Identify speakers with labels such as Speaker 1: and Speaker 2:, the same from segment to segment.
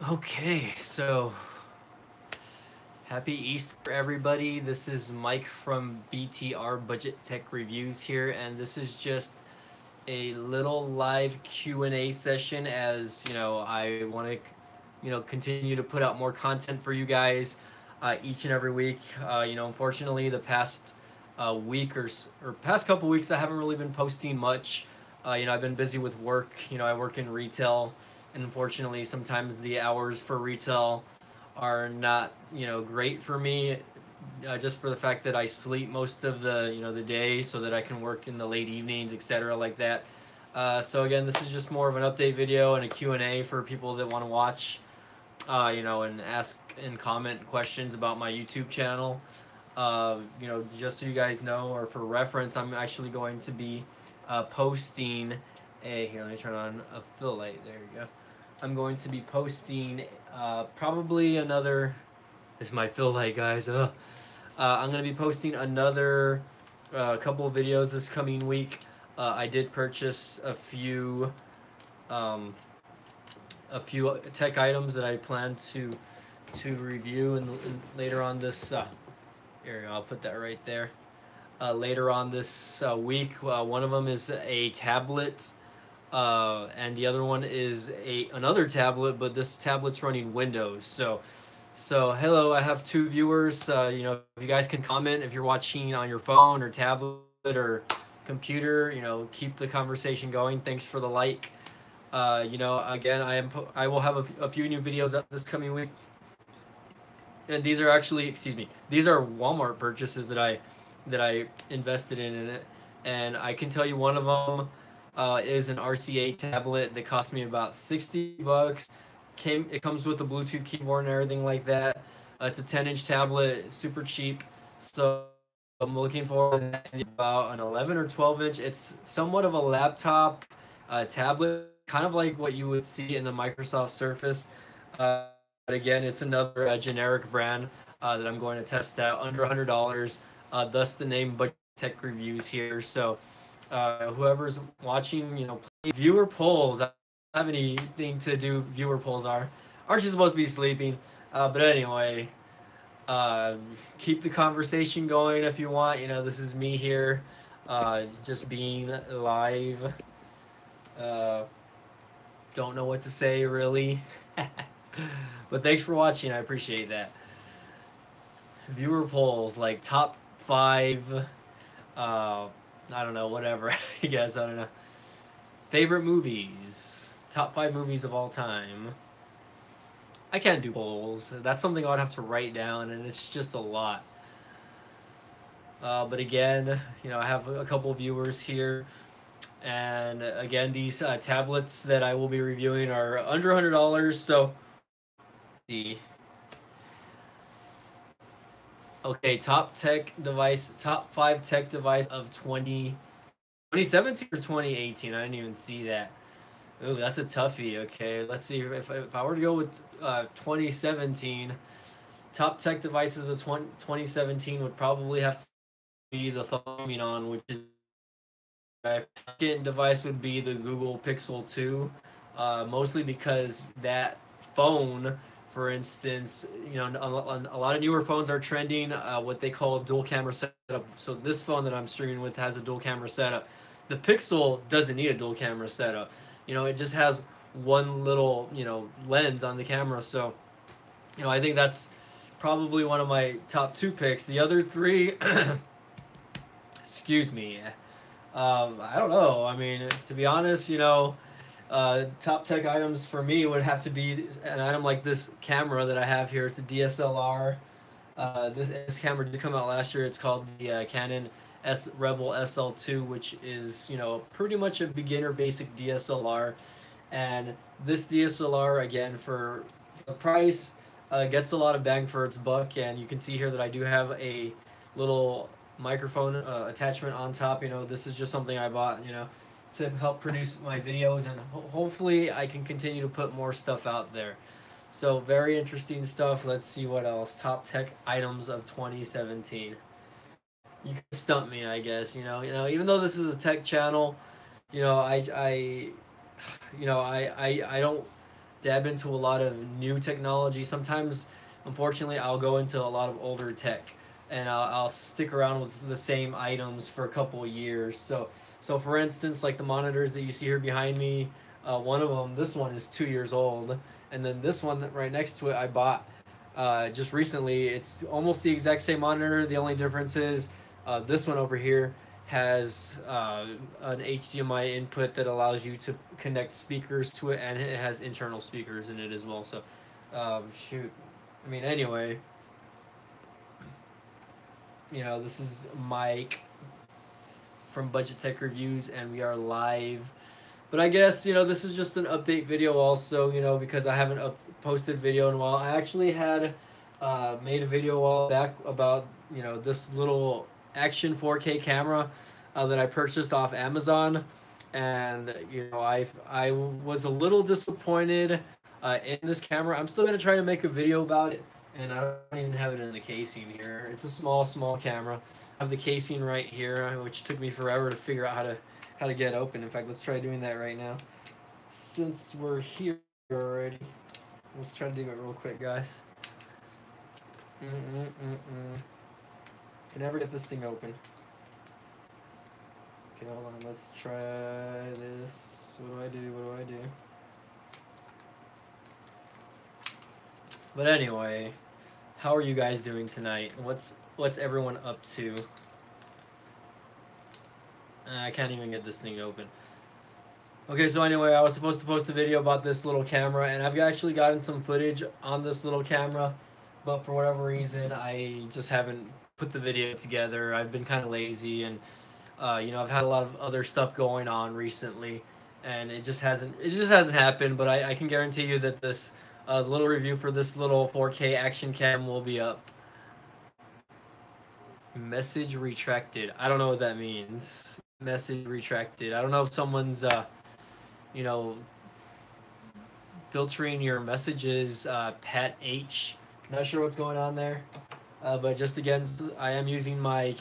Speaker 1: Okay, so happy Easter, everybody. This is Mike from BTR Budget Tech Reviews here, and this is just a little live Q&A session as, I want to, continue to put out more content for you guys each and every week. Unfortunately, the past week or past couple weeks, I haven't really been posting much. I've been busy with work. I work in retail, and unfortunately, sometimes the hours for retail are not, great for me. Just for the fact that I sleep most of the day, so that I can work in the late evenings, etc., like that. So again, this is just more of an update video and a Q&A for people that want to watch, and ask and comment questions about my YouTube channel. Just so you guys know, or for reference, I'm actually going to be posting here. Let me turn on a fill light. There you go. I'm going to be posting probably another. This is my fill light, guys. I'm going to be posting another couple of videos this coming week. I did purchase um, a few tech items that I plan to review, and later on this. Here, I'll put that right there. Later on this week, one of them is a tablet, and the other one is another tablet, but this tablet's running Windows. So hello, I have two viewers. If you guys can comment if you're watching on your phone or tablet or computer. Keep the conversation going. Thanks for the like. Again, I will have a few new videos up this coming week, and these are actually, excuse me, these are Walmart purchases that I invested in it, and I can tell you one of them is an RCA tablet that cost me about $60. It comes with a Bluetooth keyboard and everything like that. It's a 10-inch tablet, super cheap. So I'm looking for about an 11 or 12-inch. It's somewhat of a laptop tablet, kind of like what you would see in the Microsoft Surface. But again, it's another generic brand that I'm going to test out under $100. Thus the name BudgeTech Reviews here. So whoever's watching, viewer polls. I don't have anything to do. Viewer polls aren't you supposed to be sleeping? But anyway, uh, keep the conversation going if you want. This is me here, just being live. Uh, don't know what to say really, but thanks for watching. I appreciate that. Viewer polls like top five. I don't know, whatever. I guess I don't know. Favorite movies. Top five movies of all time. I can't do polls. That's something I'd have to write down, and it's just a lot. But again, I have a couple viewers here, and again, these tablets that I will be reviewing are under $100. So, see. Okay, top five tech device of 2017 or 2018. I didn't even see that. Ooh, that's a toughie. Okay, let's see. If I were to go with 2017, top tech devices of 2017 would probably have to be the phone on, which is my second device would be the Google Pixel 2, mostly because that phone, for instance, a lot of newer phones are trending what they call dual camera setup. So this phone that I'm streaming with has a dual camera setup. The Pixel doesn't need a dual camera setup. It just has one little lens on the camera. So I think that's probably one of my top two picks. The other three, excuse me, I don't know. I mean, to be honest, top tech items for me would have to be an item like this camera that I have here. It's a DSLR. This camera did come out last year. It's called the Canon Rebel SL2, which is pretty much a beginner basic DSLR. And this DSLR, again, for the price, gets a lot of bang for its buck. And you can see here that I do have a little microphone attachment on top. This is just something I bought, to help produce my videos, and hopefully I can continue to put more stuff out there. So very interesting stuff. Let's see what else. Top tech items of 2017. You can stump me, I guess. Even though this is a tech channel, I don't dab into a lot of new technology. Sometimes, unfortunately, I'll go into a lot of older tech, and I'll stick around with the same items for a couple of years. So for instance, like the monitors that you see here behind me, one of them, this one is 2 years old, and then this one right next to it, I bought just recently. It's almost the exact same monitor. The only difference is this one over here has an HDMI input that allows you to connect speakers to it, and it has internal speakers in it as well. So, shoot. I mean, anyway, this is Mike from BudgeTech Reviews, and we are live. But I guess, this is just an update video also, because I haven't posted video in a while. I actually had made a video a while back about, this little action 4K camera that I purchased off Amazon. And, I was a little disappointed in this camera. I'm still going to try to make a video about it. And I don't even have it in the casing here. It's a small camera. I have the casing right here, which took me forever to figure out how to get open. In fact, let's try doing that right now. Since we're here already, let's try to do it real quick, guys. Can never get this thing open. Okay, hold on. Let's try this. What do I do? But anyway, how are you guys doing tonight? What's everyone up to? I can't even get this thing open. Okay, so anyway, I was supposed to post a video about this little camera, and I've actually gotten some footage on this little camera, but for whatever reason, I just haven't put the video together. I've been kind of lazy, and I've had a lot of other stuff going on recently, and it just hasn't happened. But I can guarantee you that this little review for this little 4K action cam will be up. Message retracted. I don't know what that means. Message retracted. I don't know if someone's filtering your messages. Pat H. Not sure what's going on there. But just again, I am using my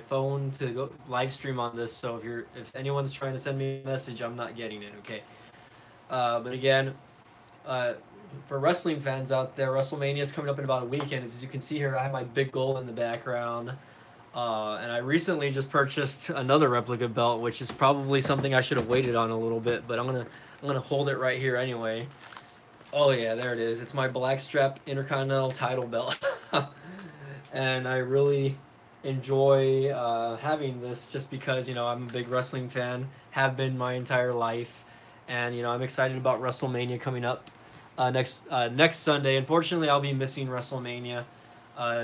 Speaker 1: phone to go live stream on this. So if anyone's trying to send me a message, I'm not getting it. Okay. But again, for wrestling fans out there, WrestleMania is coming up in about a week, and as you can see here, I have my big goal in the background. And I recently just purchased another replica belt, which is probably something I should have waited on a little bit, but I'm gonna hold it right here anyway. Oh yeah, there it is. It's my Blackstrap Intercontinental title belt. And I really enjoy having this just because, I'm a big wrestling fan, have been my entire life, and I'm excited about WrestleMania coming up next Sunday. Unfortunately, I'll be missing WrestleMania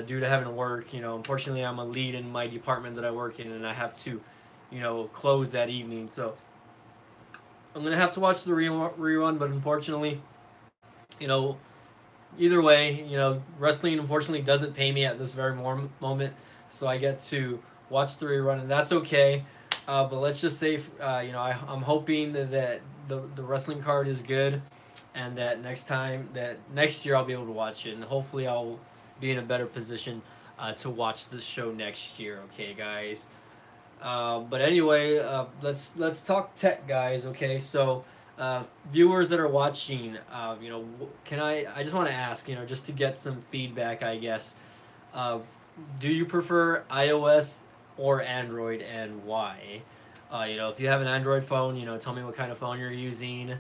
Speaker 1: due to having to work. Unfortunately, I'm a lead in my department that I work in, and I have to, close that evening. So I'm gonna have to watch the rerun, but unfortunately, either way, wrestling unfortunately doesn't pay me at this very moment, so I get to watch the rerun, and that's okay. But let's just say, I'm hoping that the wrestling card is good, and that next year I'll be able to watch it, and hopefully I'll be in a better position to watch this show next year. Okay, guys. But anyway, let's talk tech, guys. Okay, so viewers that are watching, I just want to ask, just to get some feedback, I guess. Do you prefer iOS or Android, and why? If you have an Android phone, tell me what kind of phone you're using.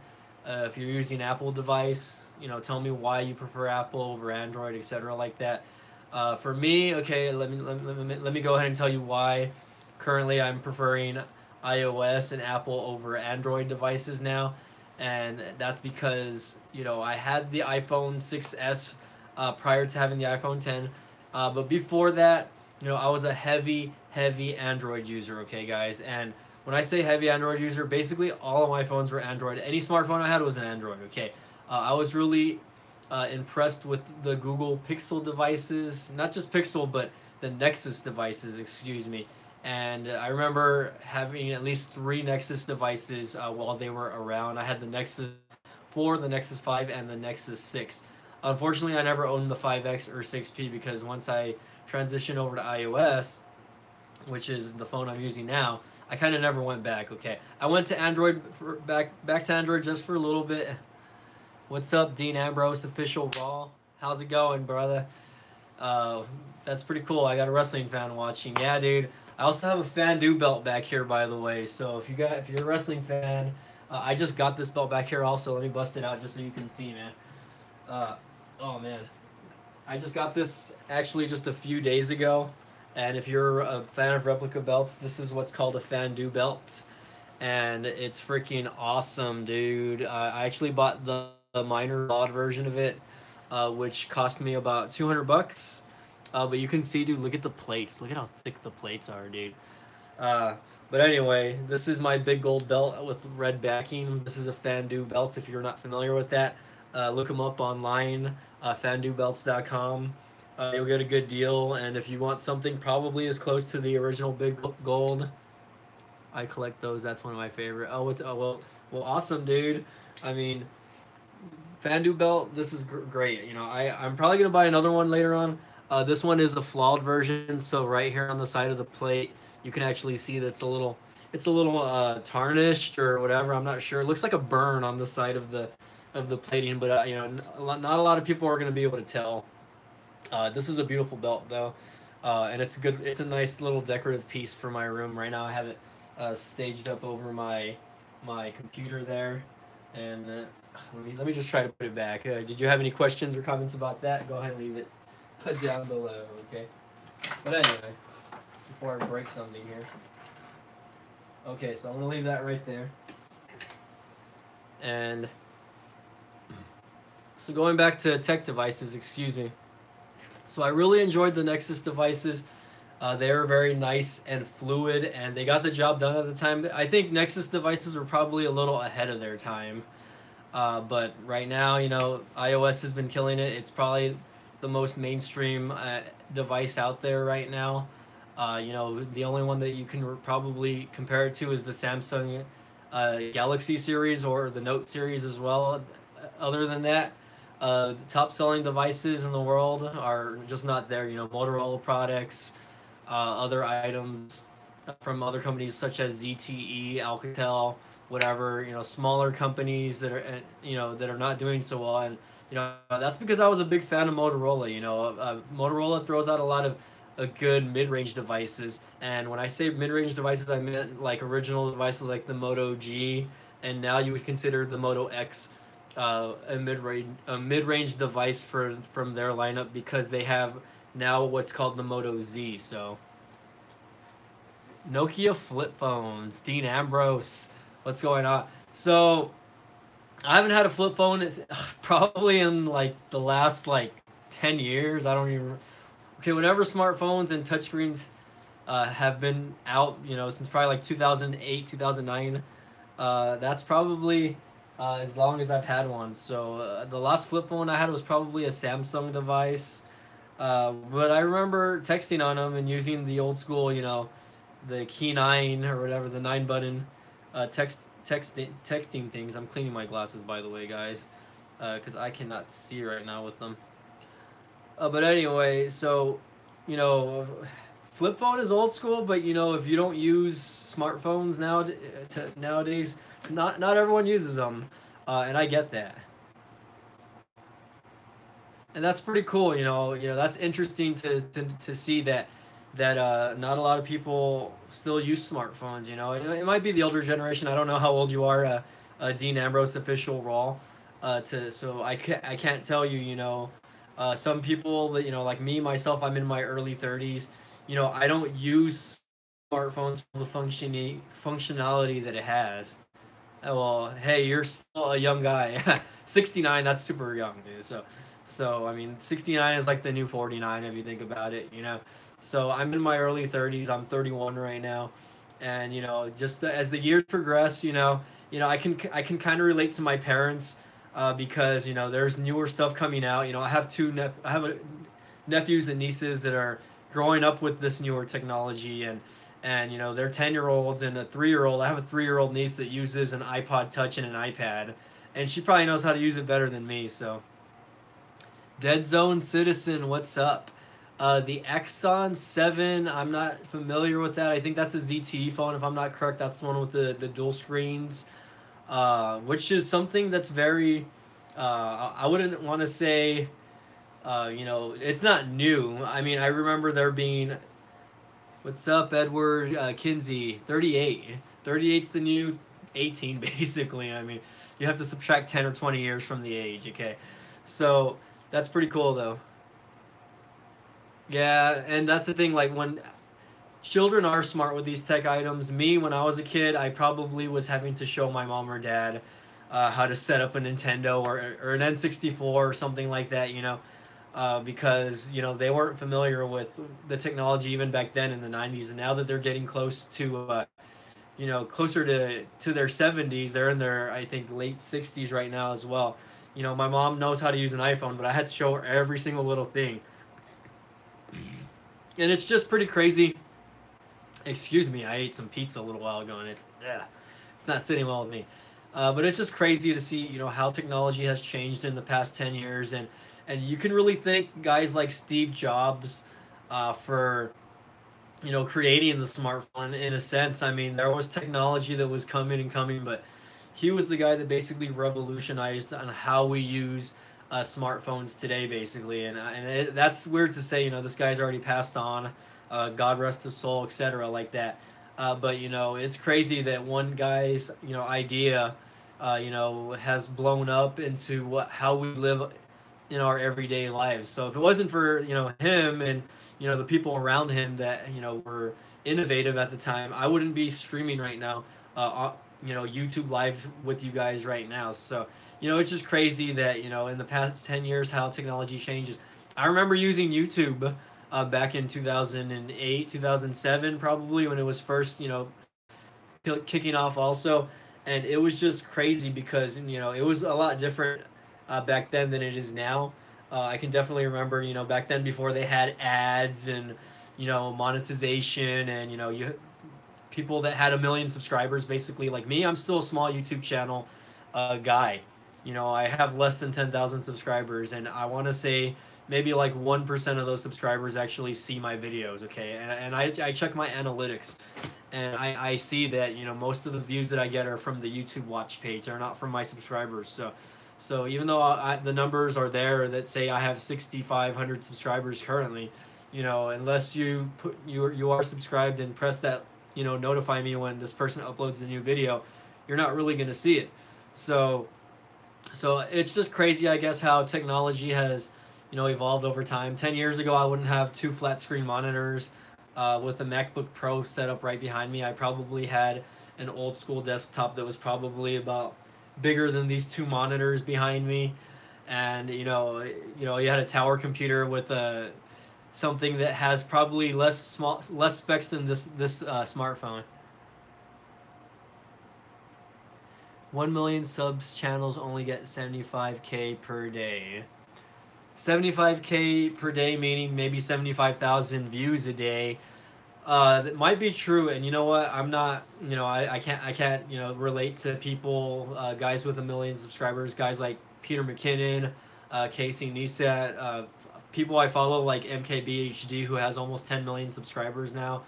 Speaker 1: If you're using Apple device, tell me why you prefer Apple over Android, etc. like that. For me, okay, let me go ahead and tell you why. Currently, I'm preferring iOS and Apple over Android devices now, and that's because I had the iPhone 6s prior to having the iPhone 10, but before that, I was a heavy Android user. Okay, guys, and when I say heavy Android user, basically all of my phones were Android. Any smartphone I had was an Android. Okay, I was really impressed with the Google Pixel devices, not just Pixel, but the Nexus devices. Excuse me. And I remember having at least 3 Nexus devices while they were around. I had the Nexus 4, the Nexus 5, and the Nexus 6. Unfortunately, I never owned the 5X or 6P because once I transitioned over to iOS, which is the phone I'm using now, I kind of never went back. Okay, I went to Android back to Android just for a little bit, What's up, Dean Ambrose, official Raw? How's it going, brother? Uh, that's pretty cool. I got a wrestling fan watching. Yeah, dude. I also have a FanDuel belt back here, by the way. So if you're a wrestling fan, I just got this belt back here. Also, let me bust it out just so you can see, man. Uh, oh man, I just got this actually just a few days ago. And if you're a fan of replica belts, this is what's called a FanDuel belt, and it's freaking awesome, dude. I actually bought the minor mod version of it, which cost me about $200. But you can see, dude, look at the plates. Look at how thick the plates are, dude. Uh, but anyway, this is my big gold belt with red backing. This is a FanDuel belt. If you're not familiar with that, look them up online, FanDuelBelts.com. You'll get a good deal, and if you want something probably as close to the original big gold, I collect those. That's one of my favorite. Well, awesome, dude. I mean, FanDuel belt. This is great. You know, I'm probably gonna buy another one later on. This one is the flawed version, so right here on the side of the plate, you can actually see that it's a little tarnished or whatever. I'm not sure. It looks like a burn on the side of the plating, but you know, not a lot of people are gonna be able to tell. This is a beautiful belt though, and it's good. It's a nice little decorative piece for my room right now. I have it staged up over my computer there, and let me just try to put it back. Did you have any questions or comments about that? Go ahead and leave it down below, okay? But anyway, before I break something here. Okay, so I'm gonna leave that right there. And so going back to tech devices, excuse me. So I really enjoyed the Nexus devices. They were very nice and fluid, and they got the job done at the time. I think Nexus devices were probably a little ahead of their time. But right now, you know, iOS has been killing it. It's probably the most mainstream device out there right now. You know, the only one that you can probably compare it to is the Samsung Galaxy series or the Note series as well. Other than that, the top selling devices in the world are just not there. You know, Motorola products, other items from other companies such as ZTE, Alcatel, whatever. You know, smaller companies that are that are not doing so well. And you know, that's because I was a big fan of Motorola. You know, Motorola throws out a lot of good mid-range devices, and when I say mid-range devices, I meant like original devices like the Moto G, and now you would consider the Moto X a mid-range device from their lineup because they have now what's called the Moto Z. So Nokia flip phones, Dean Ambrose, what's going on? So I haven't had a flip phone probably in like the last like 10 years. I don't even. Okay, whenever smartphones and touchscreens have been out, you know, since probably like 2008, 2009, that's probably as long as I've had one. So the last flip phone I had was probably a Samsung device. But I remember texting on them and using the old school, you know, the key 9 or whatever, the 9-button texting things. I'm cleaning my glasses, by the way, guys, because I cannot see right now with them. But anyway, so, you know, flip phone is old school, but, you know, if you don't use smartphones nowadays, not everyone uses them, and I get that. And that's pretty cool, you know, that's interesting to see that not a lot of people still use smartphones, you know. It might be the older generation. I don't know how old you are, Dean Ambrose, official Raw, so I can't tell you, you know. Some people that, you know, like me, myself, I'm in my early 30s. You know, I don't use smartphones for the functionality that it has. Well, hey, you're still a young guy. 69, that's super young, dude. So I mean, 69 is like the new 49 if you think about it, you know. So I'm in my early 30s. I'm 31 right now, and you know, just as the years progress, you know, I can kind of relate to my parents. Because you know there's newer stuff coming out. You know, I have nephews and nieces that are growing up with this newer technology, and you know they're 10-year-olds and a 3-year-old. I have a 3-year-old niece that uses an iPod Touch and an iPad, and she probably knows how to use it better than me. So, Dead Zone Citizen, what's up? The Exxon 7, I'm not familiar with that. I think that's a ZTE phone, if I'm not correct. That's the one with the dual screens. Which is something that's very I wouldn't want to say, you know, it's not new. I mean, I remember there being, what's up, Edward Kinsey, 38. 38's the new 18, basically. I mean, you have to subtract 10 or 20 years from the age, okay? So that's pretty cool, though. Yeah, and that's the thing, like, when children are smart with these tech items. Me, when I was a kid, I probably was having to show my mom or dad how to set up a Nintendo or an N64 or something like that, you know, because, you know, they weren't familiar with the technology even back then in the 90s. And now that they're getting close to, you know, closer to their 70s, they're in their, I think, late 60s right now as well. You know, my mom knows how to use an iPhone, but I had to show her every single little thing. And it's just pretty crazy. Excuse me, I ate some pizza a little while ago, and it's not sitting well with me. But it's just crazy to see, you know, how technology has changed in the past 10 years, and you can really thank guys like Steve Jobs for, you know, creating the smartphone in a sense. I mean, there was technology that was coming and coming, but he was the guy that basically revolutionized on how we use smartphones today, basically. That's weird to say, you know, this guy's already passed on. God rest his soul, etc., like that. But you know, it's crazy that one guy's, you know, idea, you know, has blown up into how we live in our everyday lives. So if it wasn't for, you know, him and, you know, the people around him that, you know, were innovative at the time, I wouldn't be streaming right now, you know, YouTube live with you guys right now. So, you know, it's just crazy that, you know, in the past 10 years how technology changes. I remember using YouTube back in 2008, 2007, probably, when it was first, you know, kicking off also. And it was just crazy because, you know, it was a lot different back then than it is now. I can definitely remember, you know, back then before they had ads and, you know, monetization and, you know, people that had 1 million subscribers, basically like me. I'm still a small YouTube channel guy. You know, I have less than 10,000 subscribers, and I want to say maybe like 1% of those subscribers actually see my videos, okay? And I check my analytics, and I see that, you know, most of the views that I get are from the YouTube watch page. They're not from my subscribers. So even though the numbers are there that say I have 6,500 subscribers currently, you know, unless you are subscribed and press that, you know, notify me when this person uploads a new video, you're not really going to see it. So it's just crazy, I guess, how technology has, you know, evolved over time. 10 years ago, I wouldn't have two flat screen monitors with the MacBook Pro set up right behind me. I probably had an old school desktop that was probably about bigger than these two monitors behind me. And, you know, you had a tower computer with something that has probably less specs than this smartphone. 1 million subs channels only get 75K per day. 75K per day, meaning maybe 75,000 views a day. That might be true, and you know what? I'm not, you know, I can't, you know, relate to people, guys with 1 million subscribers, guys like Peter McKinnon, Casey Neistat, people I follow like MKBHD, who has almost 10 million subscribers now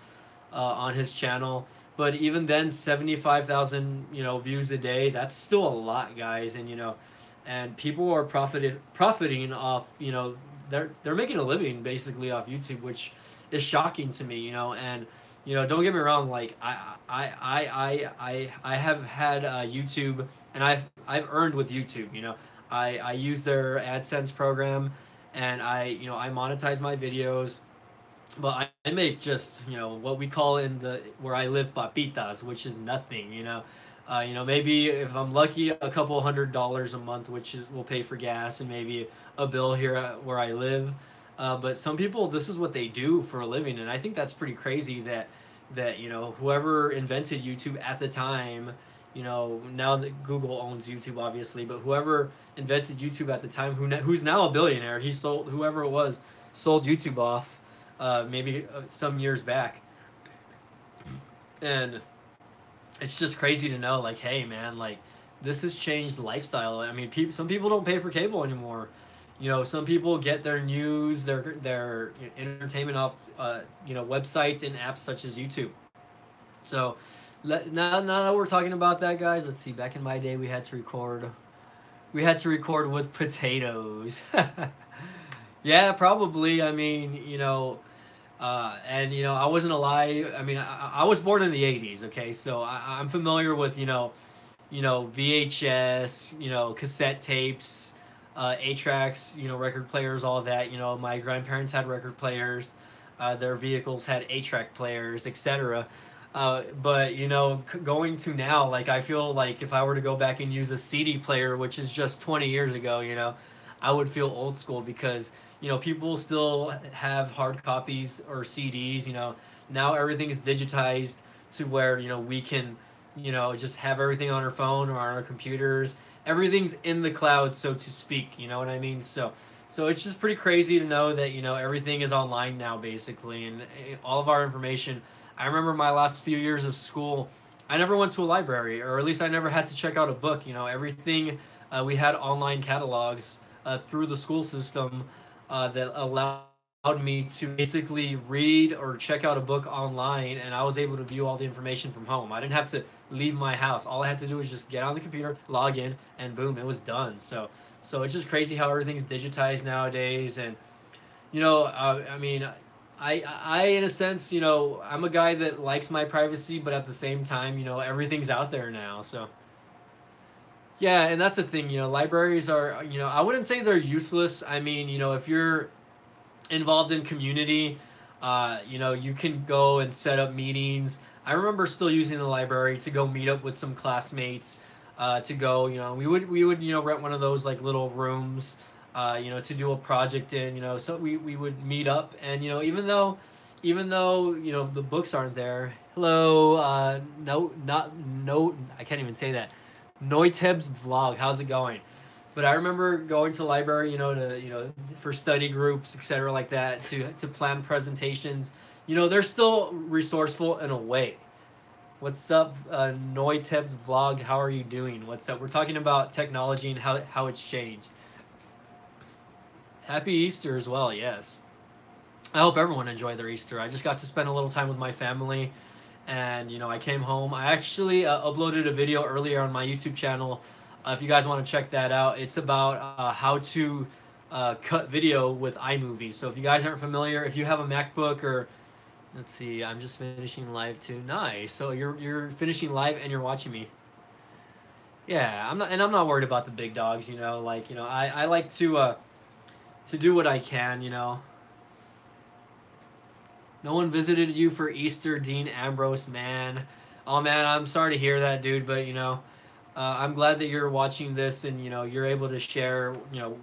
Speaker 1: on his channel. But even then, 75,000, you know, views a day, that's still a lot, guys. And, you know, and people are profiting off, you know, they're making a living basically off YouTube, which is shocking to me, you know. And, you know, don't get me wrong, like I have had YouTube, and I've earned with YouTube, you know. I use their AdSense program, and I monetize my videos. But I make just, you know, what we call where I live, papitas, which is nothing, you know. Maybe if I'm lucky, a couple $100 a month, which will pay for gas, and maybe a bill here where I live. But some people, this is what they do for a living, and I think that's pretty crazy that you know, whoever invented YouTube at the time, you know, now that Google owns YouTube, obviously, but whoever invented YouTube at the time, who's now a billionaire, whoever it was, sold YouTube off. Maybe some years back, and it's just crazy to know, like, hey man, like, this has changed lifestyle. I mean, some people don't pay for cable anymore. You know, some people get their news, their entertainment off you know, websites and apps such as YouTube. So now that we're talking about that, guys, let's see. Back in my day, we had to record We had to record with potatoes. Yeah, probably. I mean, and I wasn't alive. I mean, I was born in the '80s. Okay, so I'm familiar with VHS, cassette tapes, 8 tracks, record players, all that. My grandparents had record players. Their vehicles had 8 track players, etc. But going to now, like I feel like if I were to go back and use a CD player, which is just 20 years ago, I would feel old school because people still have hard copies or CDs. Now everything is digitized to where we can just have everything on our phone or on our computers. Everything's in the cloud, so to speak. You know what I mean? So it's just pretty crazy to know that everything is online now, basically, and all of our information. I remember my last few years of school. I never went to a library, or at least I never had to check out a book. Everything we had online catalogs through the school system that allowed me to basically read or check out a book online, and I was able to view all the information from home. I didn't have to leave my house. All I had to do was just get on the computer, log in, and boom, it was done. So it's just crazy how everything's digitized nowadays, and I mean, I in a sense, I'm a guy that likes my privacy, but at the same time, everything's out there now. So yeah, and that's the thing. Libraries are, I wouldn't say they're useless. I mean, if you're involved in community, you can go and set up meetings. I remember still using the library to go meet up with some classmates. To go, we would rent one of those like little rooms, to do a project in. So we would meet up, and even though the books aren't there. Hello, no, not no, I can't even say that. Noiteb's vlog. How's it going? But I remember going to the library, for study groups, etc., like that, to plan presentations. They're still resourceful in a way. What's up, Noiteb's vlog? How are you doing? What's up? We're talking about technology and how it's changed. Happy Easter as well. Yes. I hope everyone enjoyed their Easter. I just got to spend a little time with my family, and I came home. I actually uploaded a video earlier on my YouTube channel. If you guys want to check that out, it's about how to cut video with iMovie. So if you guys aren't familiar, if you have a MacBook or let's see, I'm just finishing live too. Nice. So you're finishing live and you're watching me. Yeah, I'm not worried about the big dogs. I like to do what I can. No one visited you for Easter, Dean Ambrose, man. Oh man, I'm sorry to hear that, dude. But I'm glad that you're watching this and you're able to share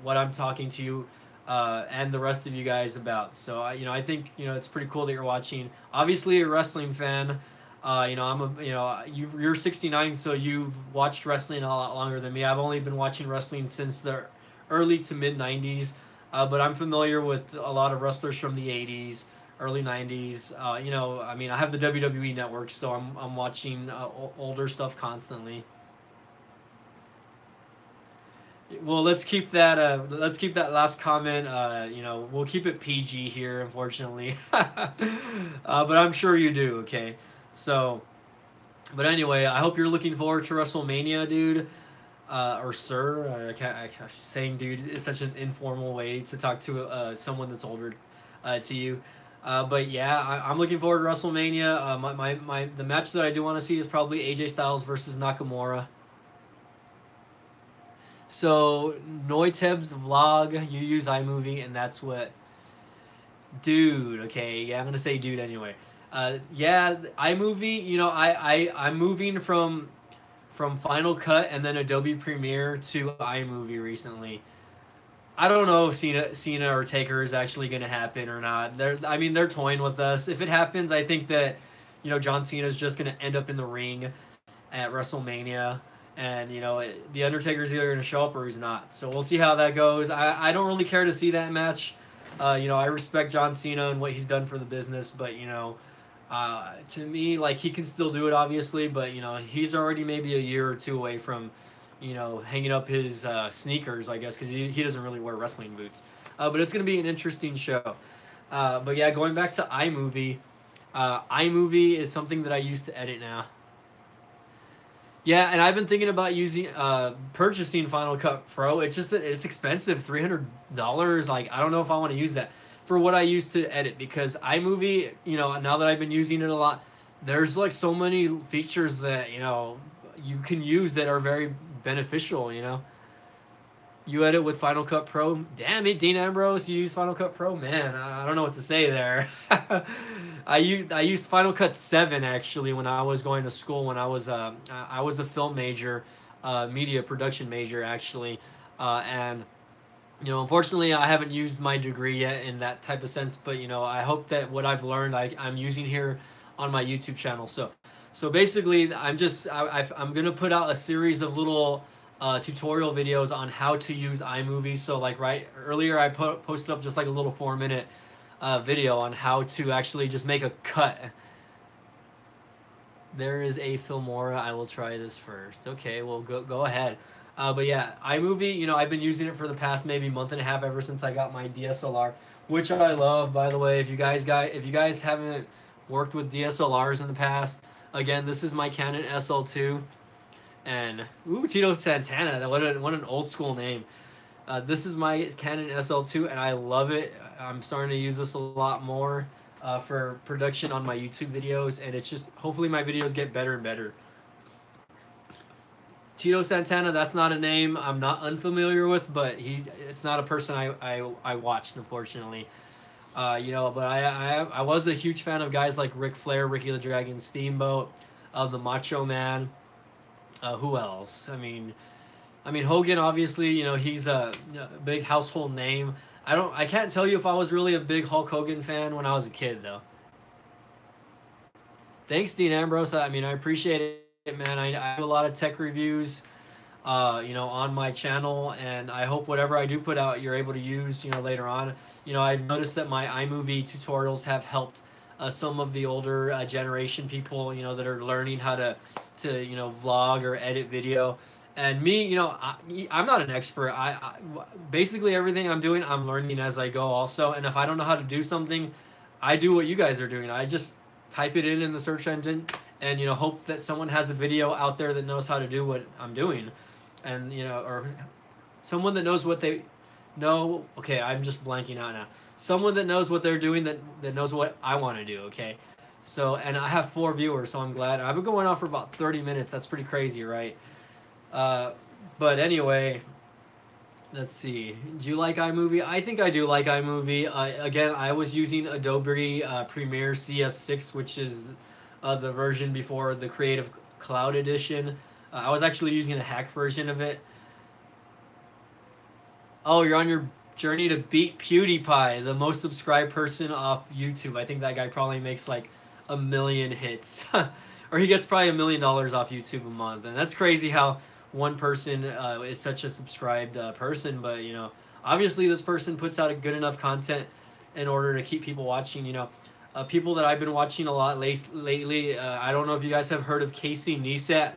Speaker 1: what I'm talking to you and the rest of you guys about. So I think it's pretty cool that you're watching. Obviously, a wrestling fan. I'm you're 69, so you've watched wrestling a lot longer than me. I've only been watching wrestling since the early to mid 90s, but I'm familiar with a lot of wrestlers from the 80s. Early 90s. I mean, I have the WWE network, so I'm watching older stuff constantly. Well, let's keep that last comment. We'll keep it PG here, unfortunately. But I'm sure you do. Okay, so, but anyway, I hope you're looking forward to WrestleMania, dude. Or sir. Saying dude is such an informal way to talk to someone that's older to you. But yeah, I'm looking forward to WrestleMania. The match that I do want to see is probably AJ Styles versus Nakamura. So Noiteb's vlog, you use iMovie, and that's what, dude. Okay, yeah, I'm gonna say dude anyway. Yeah, iMovie. I'm moving from Final Cut and then Adobe Premiere to iMovie recently. I don't know if Cena or Taker is actually going to happen or not. They're toying with us. If it happens, I think that John Cena is just going to end up in the ring at WrestleMania, and the Undertaker's either going to show up or he's not. So we'll see how that goes. I don't really care to see that match. I respect John Cena and what he's done for the business, but to me, like, he can still do it, obviously, but he's already maybe a year or two away from hanging up his sneakers, I guess, because he doesn't really wear wrestling boots. But it's going to be an interesting show. But yeah, going back to iMovie, iMovie is something that I use to edit now. Yeah, and I've been thinking about using purchasing Final Cut Pro. It's just that it's expensive, $300. Like I don't know if I want to use that for what I use to edit because iMovie, you know, now that I've been using it a lot, there's like so many features that you know you can use that are very beneficial. You know, you edit with Final Cut Pro. Damn it, Dean Ambrose, you use Final Cut Pro, man. I don't know what to say there. I used Final Cut 7 actually when I was going to school. When I was a film major, media production major actually, and you know unfortunately I haven't used my degree yet in that type of sense. But you know I hope that what I've learned I'm using here on my YouTube channel. So basically I'm gonna put out a series of little tutorial videos on how to use iMovie. So like right earlier I posted up just like a little 4-minute video on how to actually just make a cut. There is a Filmora. I will try this first. Okay, well go ahead. But yeah, iMovie. You know I've been using it for the past maybe month and a half ever since I got my DSLR, which I love by the way. If you guys haven't worked with DSLRs in the past, again this is my Canon SL2. And ooh, Tito Santana. What an old school name. This is my Canon SL2, and I love it. I'm starting to use this a lot more for production on my YouTube videos, and it's just hopefully my videos get better and better. Tito Santana, that's not a name I'm not unfamiliar with, but it's not a person I watched, unfortunately. You know, but I was a huge fan of guys like Ric Flair, Ricky the Dragon Steamboat, the Macho Man. Who else? I mean Hogan. Obviously, you know he's a big household name. I can't tell you if I was really a big Hulk Hogan fan when I was a kid though. Thanks, Dean Ambrose. I mean I appreciate it, man. I do a lot of tech reviews, you know, on my channel, and I hope whatever I do put out you're able to use, you know, later on. You know, I've noticed that my iMovie tutorials have helped some of the older generation people, you know, that are learning how to you know vlog or edit video. And me, you know, I'm not an expert. Basically everything I'm doing I'm learning as I go also. And if I don't know how to do something, I do what you guys are doing. I just type it in the search engine and you know hope that someone has a video out there that knows how to do what I'm doing, and you know, or someone that knows what they know. Okay, I'm just blanking out now. Someone that knows what they're doing that knows what I want to do. Okay. So, and I have 4 viewers, so I'm glad. I've been going on for about 30 minutes. That's pretty crazy, right? But anyway, let's see. Do you like iMovie? I think I do like iMovie. Again, I was using Adobe Premiere CS6, which is the version before the Creative Cloud Edition. I was actually using a hack version of it. Oh, you're on your journey to beat PewDiePie, the most subscribed person off YouTube. I think that guy probably makes like 1 million hits. Or he gets probably $1 million off YouTube a month. And that's crazy how one person is such a subscribed person. But, you know, obviously this person puts out a good enough content in order to keep people watching, you know. People that I've been watching a lot lately, I don't know if you guys have heard of Casey Neistat.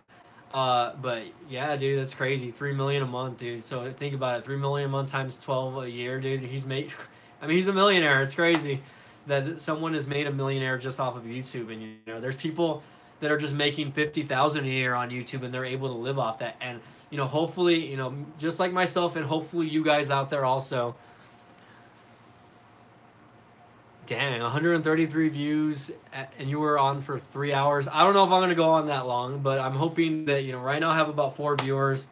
Speaker 1: But yeah, dude, that's crazy. 3 million a month, dude. So think about it. 3 million a month times 12 a year, dude. He's a millionaire. It's crazy that someone has made a millionaire just off of YouTube. And you know, there's people that are just making 50,000 a year on YouTube and they're able to live off that. And you know, hopefully, you know, just like myself and hopefully you guys out there also. Dang, 133 views, and you were on for 3 hours. I don't know if I'm going to go on that long, but I'm hoping that, you know, right now I have about 4 viewers.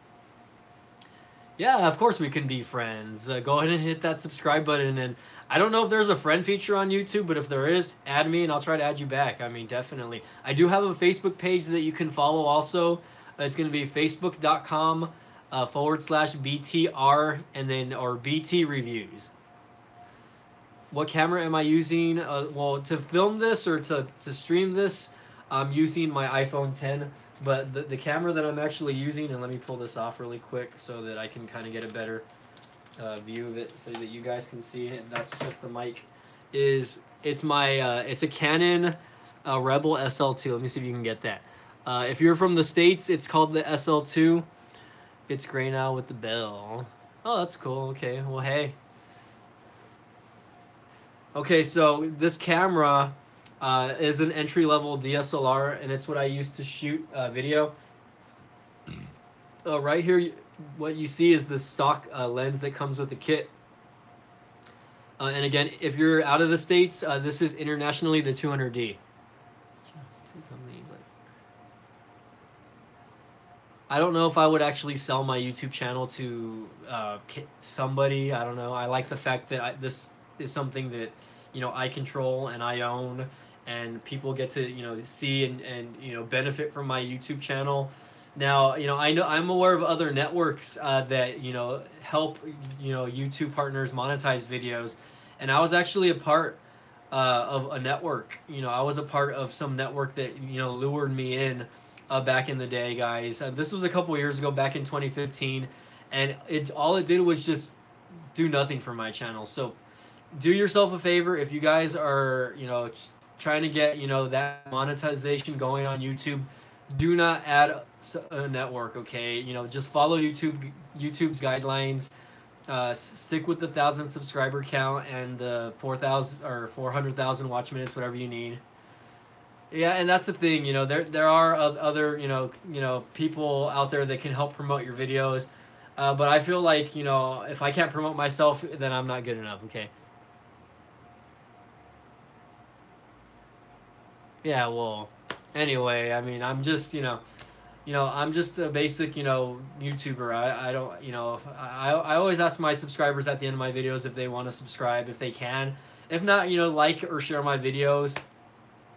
Speaker 1: Yeah, of course we can be friends. Go ahead and hit that subscribe button. And I don't know if there's a friend feature on YouTube, but if there is, add me and I'll try to add you back. I mean, definitely. I do have a Facebook page that you can follow also. It's going to be facebook.com /BTR and then, or BT reviews. What camera am I using? Well, to film this or to stream this, I'm using my iPhone 10. But the camera that I'm actually using, and let me pull this off really quick so that I can kind of get a better view of it so that you guys can see it. That's just the mic. It's a Canon Rebel SL2. Let me see if you can get that. If you're from the States, it's called the SL2. It's gray now with the bell. Oh, that's cool. Okay, well, hey. Okay, so this camera is an entry-level DSLR, and it's what I use to shoot video. Right here, what you see is the stock lens that comes with the kit. And again, if you're out of the States, this is internationally the 200D. I don't know if I would actually sell my YouTube channel to somebody. I don't know. I like the fact that this is something that, I control and I own, and people get to, see and benefit from my YouTube channel. Now, I know I'm aware of other networks that, help, YouTube partners monetize videos. And I was actually a part of a network. I was a part of some network that, lured me in back in the day, guys. This was a couple years ago, back in 2015, and all it did was just do nothing for my channel. So do yourself a favor if you guys are, trying to get, that monetization going on YouTube. Do not add a network, okay? Just follow YouTube's guidelines. Stick with the 1,000 subscriber count and the 4,000 or 400,000 watch minutes, whatever you need. Yeah, and that's the thing. There are other people out there that can help promote your videos, but I feel like if I can't promote myself, then I'm not good enough. Okay. Yeah. Well. Anyway, I mean, I'm just I'm just a basic YouTuber. I don't I always ask my subscribers at the end of my videos if they want to subscribe, if they can. If not, like or share my videos.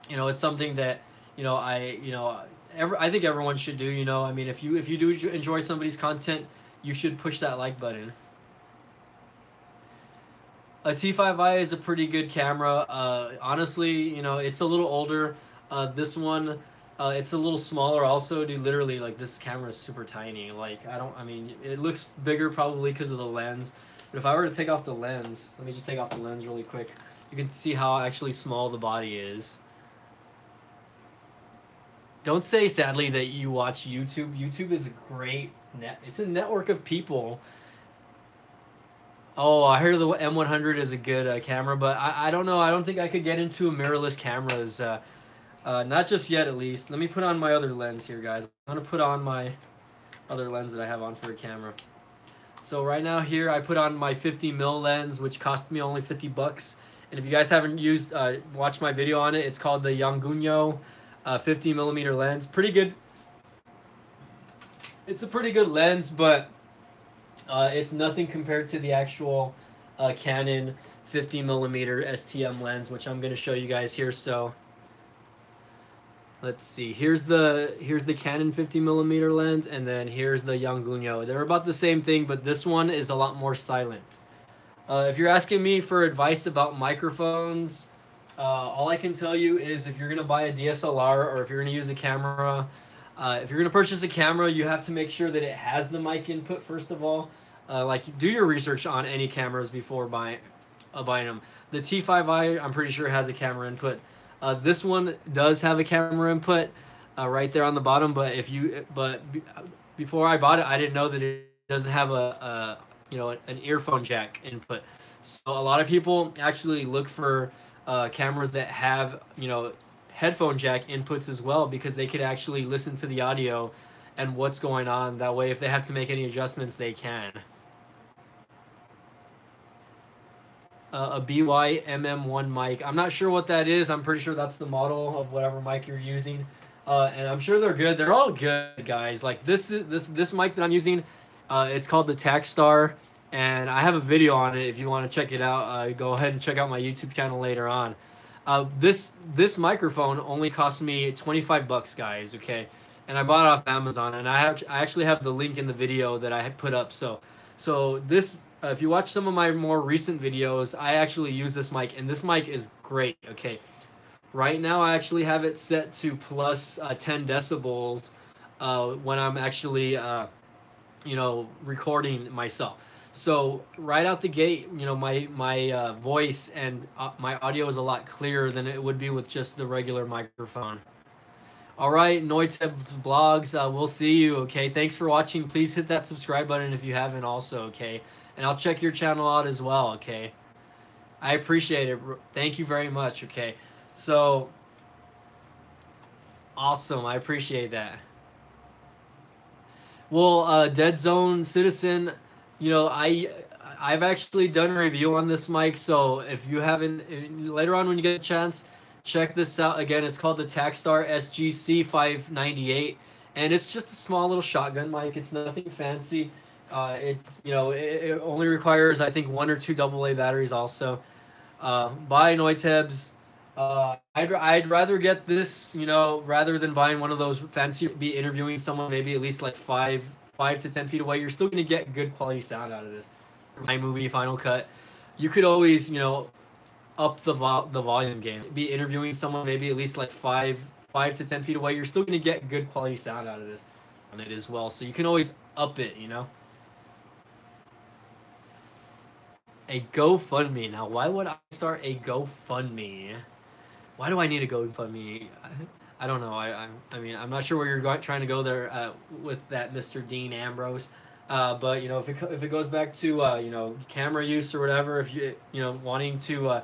Speaker 1: It's something that I think everyone should do. I mean, if you do enjoy somebody's content, you should push that like button. A T5i is a pretty good camera. Honestly, it's a little older. This one, it's a little smaller also, dude. Literally, like, this camera is super tiny. Like, I mean, it looks bigger probably because of the lens. But if I were to take off the lens, let me just take off the lens really quick. You can see how actually small the body is. Don't say, sadly, that you watch YouTube. YouTube is a great it's a network of people. Oh, I heard the M100 is a good camera, but I don't know. I don't think I could get into mirrorless cameras. Not just yet, at least. Let me put on my other lens here, guys. I'm going to put on my other lens that I have on for a camera. So right now here, I put on my 50mm lens, which cost me only 50 bucks. And if you guys haven't watched my video on it, it's called the Yongguo 50mm lens. Pretty good. It's a pretty good lens, but it's nothing compared to the actual Canon 50mm STM lens, which I'm going to show you guys here. So let's see. Here's the Canon 50mm lens, and then here's the Yongguo. They're about the same thing, but this one is a lot more silent. If you're asking me for advice about microphones, all I can tell you is if you're going to buy a DSLR or if you're going to use a camera, if you're going to purchase a camera, you have to make sure that it has the mic input first of all. Like, do your research on any cameras before buying them. The T5i, I'm pretty sure, has a camera input. This one does have a camera input right there on the bottom, but before I bought it, I didn't know that it doesn't have an earphone jack input. So a lot of people actually look for cameras that have headphone jack inputs as well, because they could actually listen to the audio and what's going on. That way, if they have to make any adjustments, they can. A BY-MM1 mic. I'm not sure what that is. I'm pretty sure that's the model of whatever mic you're using. And I'm sure they're good. They're all good, guys. Like this mic that I'm using, it's called the Takstar, and I have a video on it if you want to check it out. Go ahead and check out my YouTube channel later on. This microphone only cost me 25 bucks, guys, okay? And I bought it off Amazon, and I actually have the link in the video that I had put up. So this, if you watch some of my more recent videos, I actually use this mic, and this mic is great, okay? Right now, I actually have it set to plus 10 decibels when I'm actually, recording myself. So right out the gate, my voice and my audio is a lot clearer than it would be with just the regular microphone. All right, Noiteb's Vlogs, we'll see you, okay? Thanks for watching. Please hit that subscribe button if you haven't also, okay? And I'll check your channel out as well, okay? I appreciate it. Thank you very much, okay? So, awesome. I appreciate that. Well, Dead Zone Citizen, you know, I've actually done a review on this mic, so if you haven't, later on when you get a chance, check this out. Again, it's called the Tacstar SGC 598, and it's just a small little shotgun mic. It's nothing fancy. It's, you know, it only requires, I think, 1 or 2 AA batteries also. Buy Neutebs. I'd rather get this, you know, rather than buying one of those fancy. Be interviewing someone maybe at least like 5 to 10 feet away. You're still gonna get good quality sound out of this. My movie Final Cut, you could always, you know, up the volume game. Be interviewing someone maybe at least like 5 to 10 feet away. You're still gonna get good quality sound out of this on it as well. So you can always up it, you know. A GoFundMe. Now, why would I start a GoFundMe? Why do I need a GoFundMe? I don't know. I mean, I'm not sure where you're trying to go there with that, Mr. Dean Ambrose. But you know, if it goes back to you know, camera use or whatever, if you know, wanting to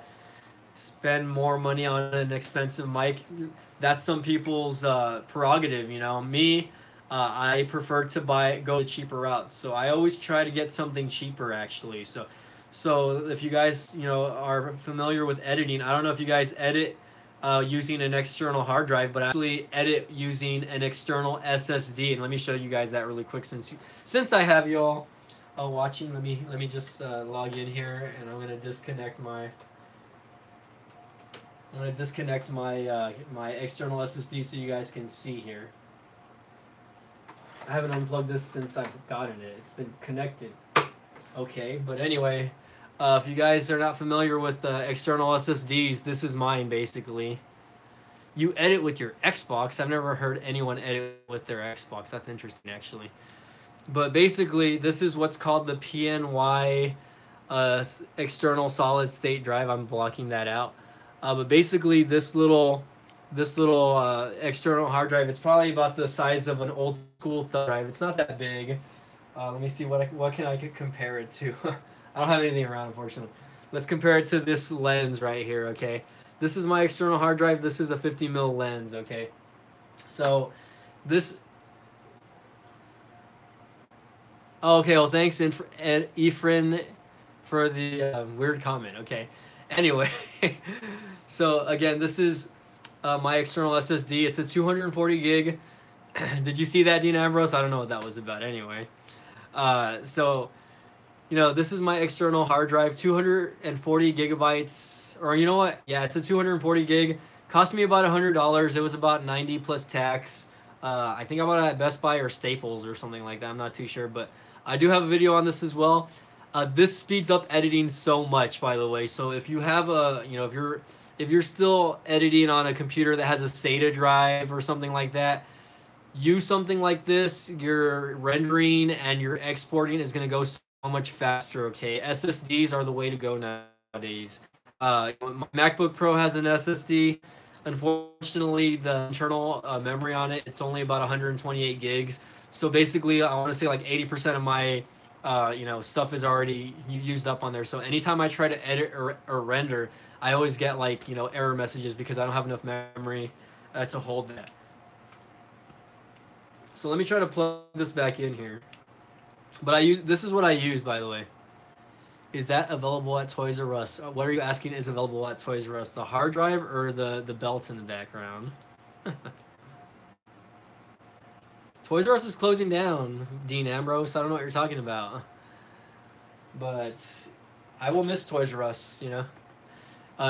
Speaker 1: spend more money on an expensive mic, that's some people's prerogative. You know, me, I prefer to go the cheaper route. So I always try to get something cheaper actually. So if you guys, you know, are familiar with editing, I don't know if you guys edit using an external hard drive, but I actually edit using an external SSD. And let me show you guys that really quick since I have you all watching. Let me just log in here, and I'm gonna disconnect my my external SSD so you guys can see here. I haven't unplugged this since I've gotten it. It's been connected. Okay, but anyway, if you guys are not familiar with external SSDs, this is mine basically. You edit with your Xbox. I've never heard anyone edit with their Xbox. That's interesting actually. But basically, this is what's called the PNY external solid state drive. I'm blocking that out. But basically, this little external hard drive, it's probably about the size of an old school thumb drive. It's not that big. Let me see what can I compare it to. I don't have anything around, unfortunately. Let's compare it to this lens right here, okay? This is my external hard drive. This is a 50 mil lens, okay? So this... Okay, well, thanks, Efren, for the weird comment, okay? Anyway, so again, this is my external SSD. It's a 240 gig. Did you see that, Dean Ambrose? I don't know what that was about anyway. So, you know, this is my external hard drive, 240 gigabytes, or you know what? Yeah, it's a 240 gig. Cost me about $100. It was about 90 plus tax. I think I bought it at Best Buy or Staples or something like that. I'm not too sure, but I do have a video on this as well. This speeds up editing so much, by the way. So if you have a, you know, if you're still editing on a computer that has a SATA drive or something like that, use something like this. Your rendering and your exporting is going to go so much faster, okay? SSDs are the way to go nowadays. My MacBook Pro has an SSD. Unfortunately, the internal memory on it, it's only about 128 gigs. So basically, I want to say like 80% of my you know, stuff is already used up on there. So anytime I try to edit or render, I always get like, you know, error messages because I don't have enough memory to hold that. So let me try to plug this back in here. But this is what I use, by the way. Is that available at Toys R Us? What are you asking is available at Toys R Us? The hard drive or the belt in the background? Toys R Us is closing down, Dean Ambrose. I don't know what you're talking about. But I will miss Toys R Us, you know.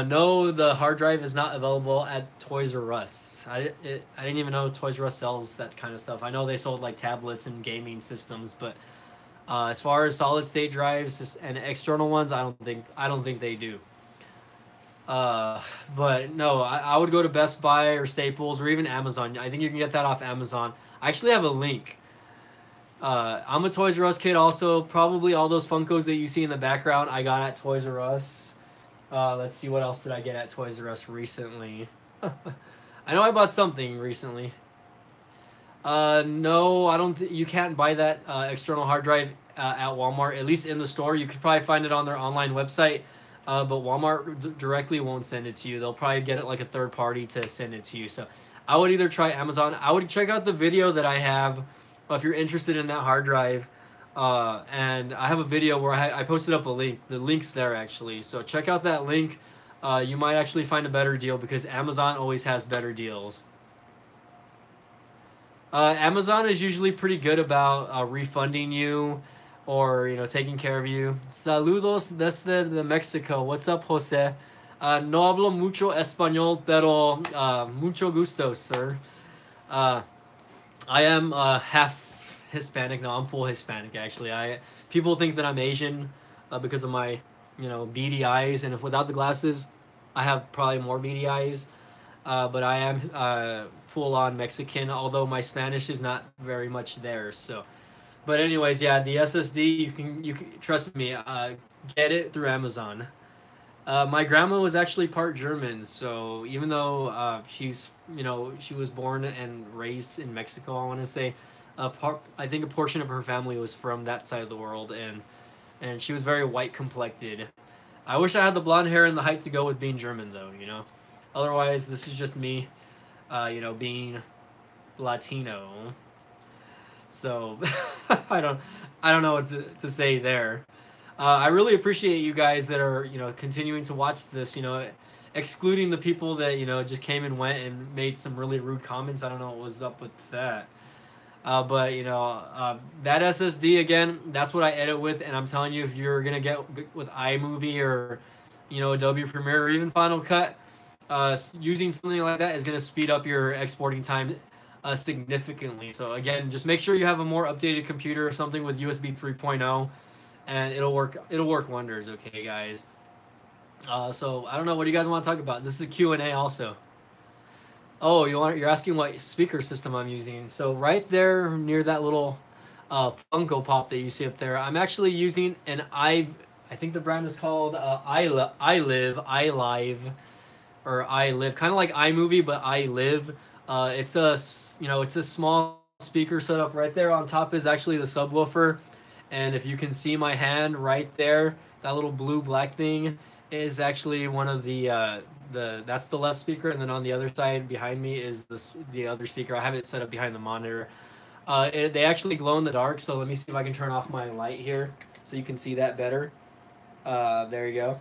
Speaker 1: No, the hard drive is not available at Toys R Us. I didn't even know Toys R Us sells that kind of stuff. I know they sold like tablets and gaming systems, but as far as solid state drives and external ones, I don't think they do. But no, I would go to Best Buy or Staples or even Amazon. I think you can get that off Amazon. I actually have a link. I'm a Toys R Us kid also. Probably all those Funkos that you see in the background I got at Toys R Us. Let's see, what else did I get at Toys R Us recently? I know I bought something recently. No, I don't you can't buy that external hard drive at Walmart, at least in the store. You could probably find it on their online website, but Walmart directly won't send it to you. They'll probably get it like a third party to send it to you. So I would either try Amazon. I would check out the video that I have if you're interested in that hard drive. And I have a video where I posted up a link. The link's there actually, so check out that link. You might actually find a better deal because Amazon always has better deals. Amazon is usually pretty good about refunding you, or taking care of you. Saludos desde de Mexico. What's up, Jose? No hablo mucho español, pero mucho gusto, sir. I am half Hispanic. No, I'm full Hispanic actually. People think that I'm Asian because of my beady eyes, and if without the glasses, I have probably more beady eyes. But I am full on Mexican, although my Spanish is not very much there. So, but anyways, yeah, the SSD you can trust me. Get it through Amazon. My grandma was actually part German, so even though she's she was born and raised in Mexico, I want to say, I think a portion of her family was from that side of the world, and she was very white complected. I wish I had the blonde hair and the height to go with being German, though. Otherwise, this is just me, being Latino. So I don't know what to say there. I really appreciate you guys that are continuing to watch this. Excluding the people that just came and went and made some really rude comments. I don't know what was up with that. But that SSD again, that's what I edit with, and I'm telling you, if you're gonna get with iMovie or Adobe Premiere or even Final Cut. Using something like that is going to speed up your exporting time significantly. So again, just make sure you have a more updated computer or something with USB 3.0, and it'll work wonders. Okay, guys. So I don't know, what do you guys want to talk about? This is a Q&A also. Oh, you're asking what speaker system I'm using. So right there near that little Funko Pop that you see up there, I'm actually using an I think the brand is called iLive, or iLive, kind of like iMovie, but iLive. It's a small speaker setup. Right there on top is actually the subwoofer, and if you can see my hand right there, that little blue black thing is actually one of that's the left speaker, and then on the other side behind me is the other speaker. I have it set up behind the monitor. They actually glow in the dark, so let me see if I can turn off my light here so you can see that better. There you go.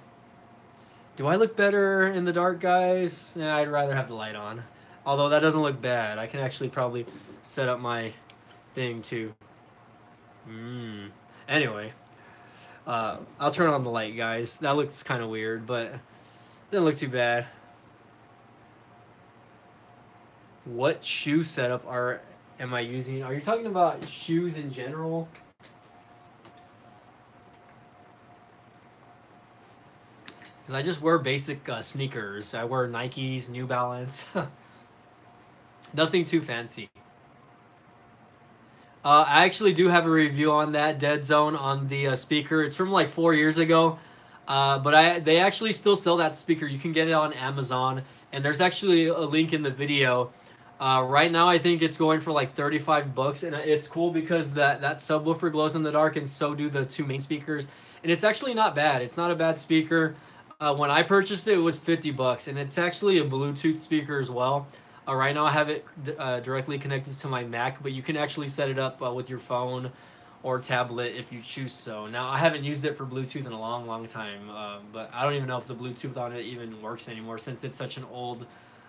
Speaker 1: Do I look better in the dark, guys? Yeah, I'd rather have the light on. Although that doesn't look bad. I can actually probably set up my thing too. Anyway. I'll turn on the light, guys. That looks kind of weird, but didn't look too bad. What shoe setup am I using? Are you talking about shoes in general? I just wear basic sneakers. I wear Nikes, New Balance. Nothing too fancy. I actually do have a review on that Dead Zone on the speaker. It's from like 4 years ago. But they actually still sell that speaker. You can get it on Amazon. And there's actually a link in the video. Right now I think it's going for like 35 bucks. And it's cool because that subwoofer glows in the dark, and so do the two main speakers. And it's actually not bad. It's not a bad speaker. When I purchased it, it was 50 bucks, and it's actually a Bluetooth speaker as well. Right now I have it directly connected to my Mac, but you can actually set it up with your phone or tablet if you choose so. Now, I haven't used it for Bluetooth in a long, long time, but I don't even know if the Bluetooth on it even works anymore since it's such an old...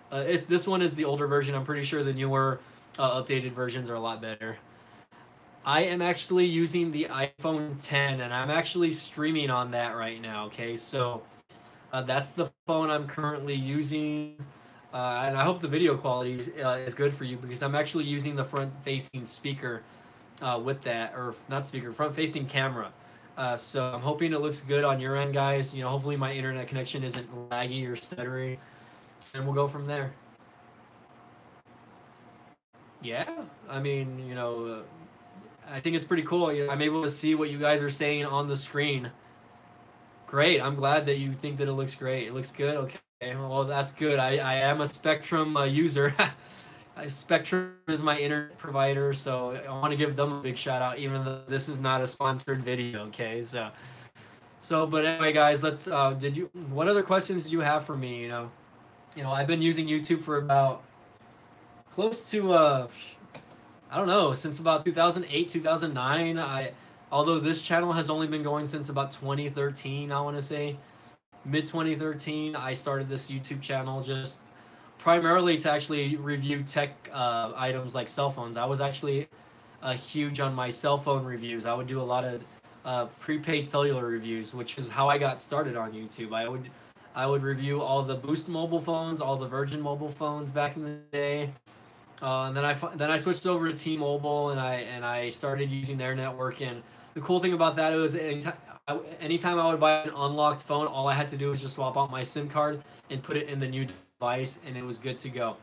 Speaker 1: this one is the older version. I'm pretty sure the newer updated versions are a lot better. I am actually using the iPhone 10, and I'm actually streaming on that right now, okay? So... that's the phone I'm currently using, and I hope the video quality is good for you because I'm actually using the front-facing speaker with that, or not speaker, front-facing camera. So I'm hoping it looks good on your end, guys. Hopefully my internet connection isn't laggy or stuttering, and we'll go from there. Yeah, I mean, I think it's pretty cool. I'm able to see what you guys are saying on the screen. Great. I'm glad that you think that it looks great. It looks good. Okay. Well, that's good. I am a Spectrum user. Spectrum is my internet provider, so I want to give them a big shout out, even though this is not a sponsored video. Okay. But anyway, guys, let's. What other questions did you have for me? I've been using YouTube for about close to I don't know, since about 2008, 2009. Although this channel has only been going since about 2013, I want to say mid 2013. I started this YouTube channel just primarily to actually review tech items like cell phones. I was actually huge on my cell phone reviews. I would do a lot of prepaid cellular reviews, which is how I got started on YouTube. I would review all the Boost mobile phones, all the Virgin mobile phones back in the day. And then I switched over to T-Mobile, and I started using their network. And the cool thing about that was anytime I would buy an unlocked phone, all I had to do was just swap out my SIM card and put it in the new device, and it was good to go.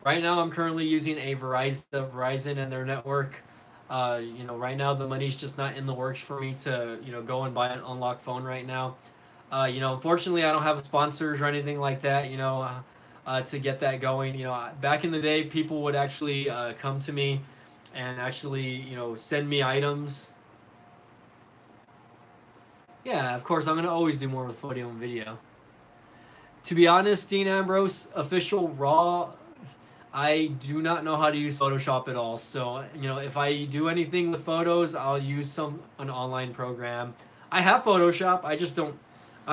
Speaker 1: Right now, I'm currently using a Verizon and their network. Right now the money's just not in the works for me to go and buy an unlocked phone right now. Unfortunately, I don't have sponsors or anything like that. To get that going. Back in the day, people would actually come to me and actually send me items. Yeah, of course, I'm gonna always do more with audio and video. To be honest, Dean Ambrose, official Raw, I do not know how to use Photoshop at all. So, if I do anything with photos, I'll use an online program. I have Photoshop, I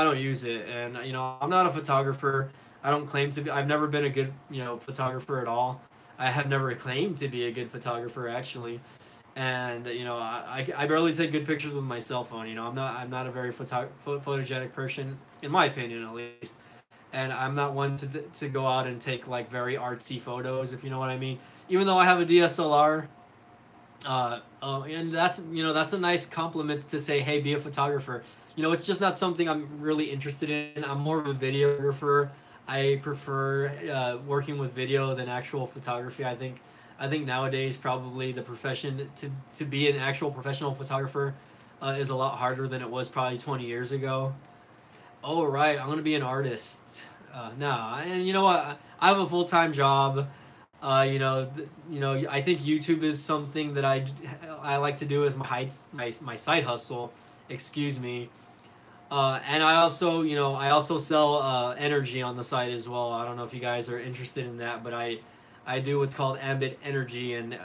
Speaker 1: don't use it. And, I'm not a photographer. I don't claim to be. I've never been a good, photographer at all. I have never claimed to be a good photographer, actually. And, I barely take good pictures with my cell phone. I'm not a very photogenic person, in my opinion, at least. And I'm not one to go out and take like very artsy photos, if you know what I mean. Even though I have a DSLR, and that's a nice compliment to say, hey, be a photographer. It's just not something I'm really interested in. I'm more of a videographer. I prefer working with video than actual photography. I think nowadays probably the profession to be an actual professional photographer is a lot harder than it was probably 20 years ago. Oh, right, I'm gonna be an artist. And you know what? I have a full-time job. I think YouTube is something that I like to do as my side hustle. Excuse me. And I also sell energy on the side as well. I don't know if you guys are interested in that, but I do what's called Ambit Energy, and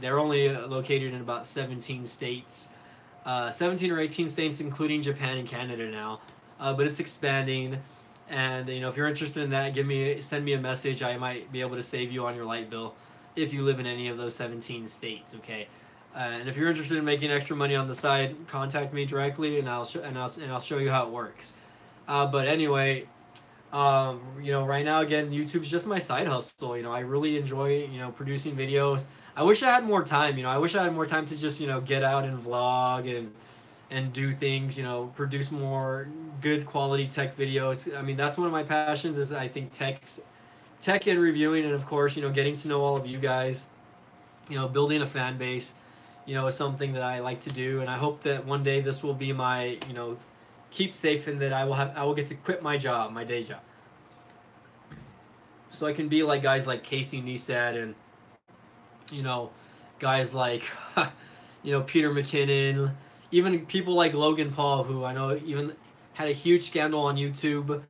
Speaker 1: they're only located in about 17 states, 17 or 18 states, including Japan and Canada now. But it's expanding, and if you're interested in that, send me a message. I might be able to save you on your light bill if you live in any of those 17 states. Okay, and if you're interested in making extra money on the side, contact me directly, and I'll show you how it works. But anyway, right now again, YouTube's just my side hustle. I really enjoy producing videos. I wish I had more time. I wish I had more time to just get out and vlog and do things, produce more good quality tech videos. I mean, that's one of my passions is I think tech and reviewing, and of course, getting to know all of you guys, building a fan base, is something that I like to do. And I hope that one day this will be my, keepsake, and that I will get to quit my day job. So I can be like guys like Casey Neistat and, guys like, Peter McKinnon, even people like Logan Paul, who I know even had a huge scandal on YouTube.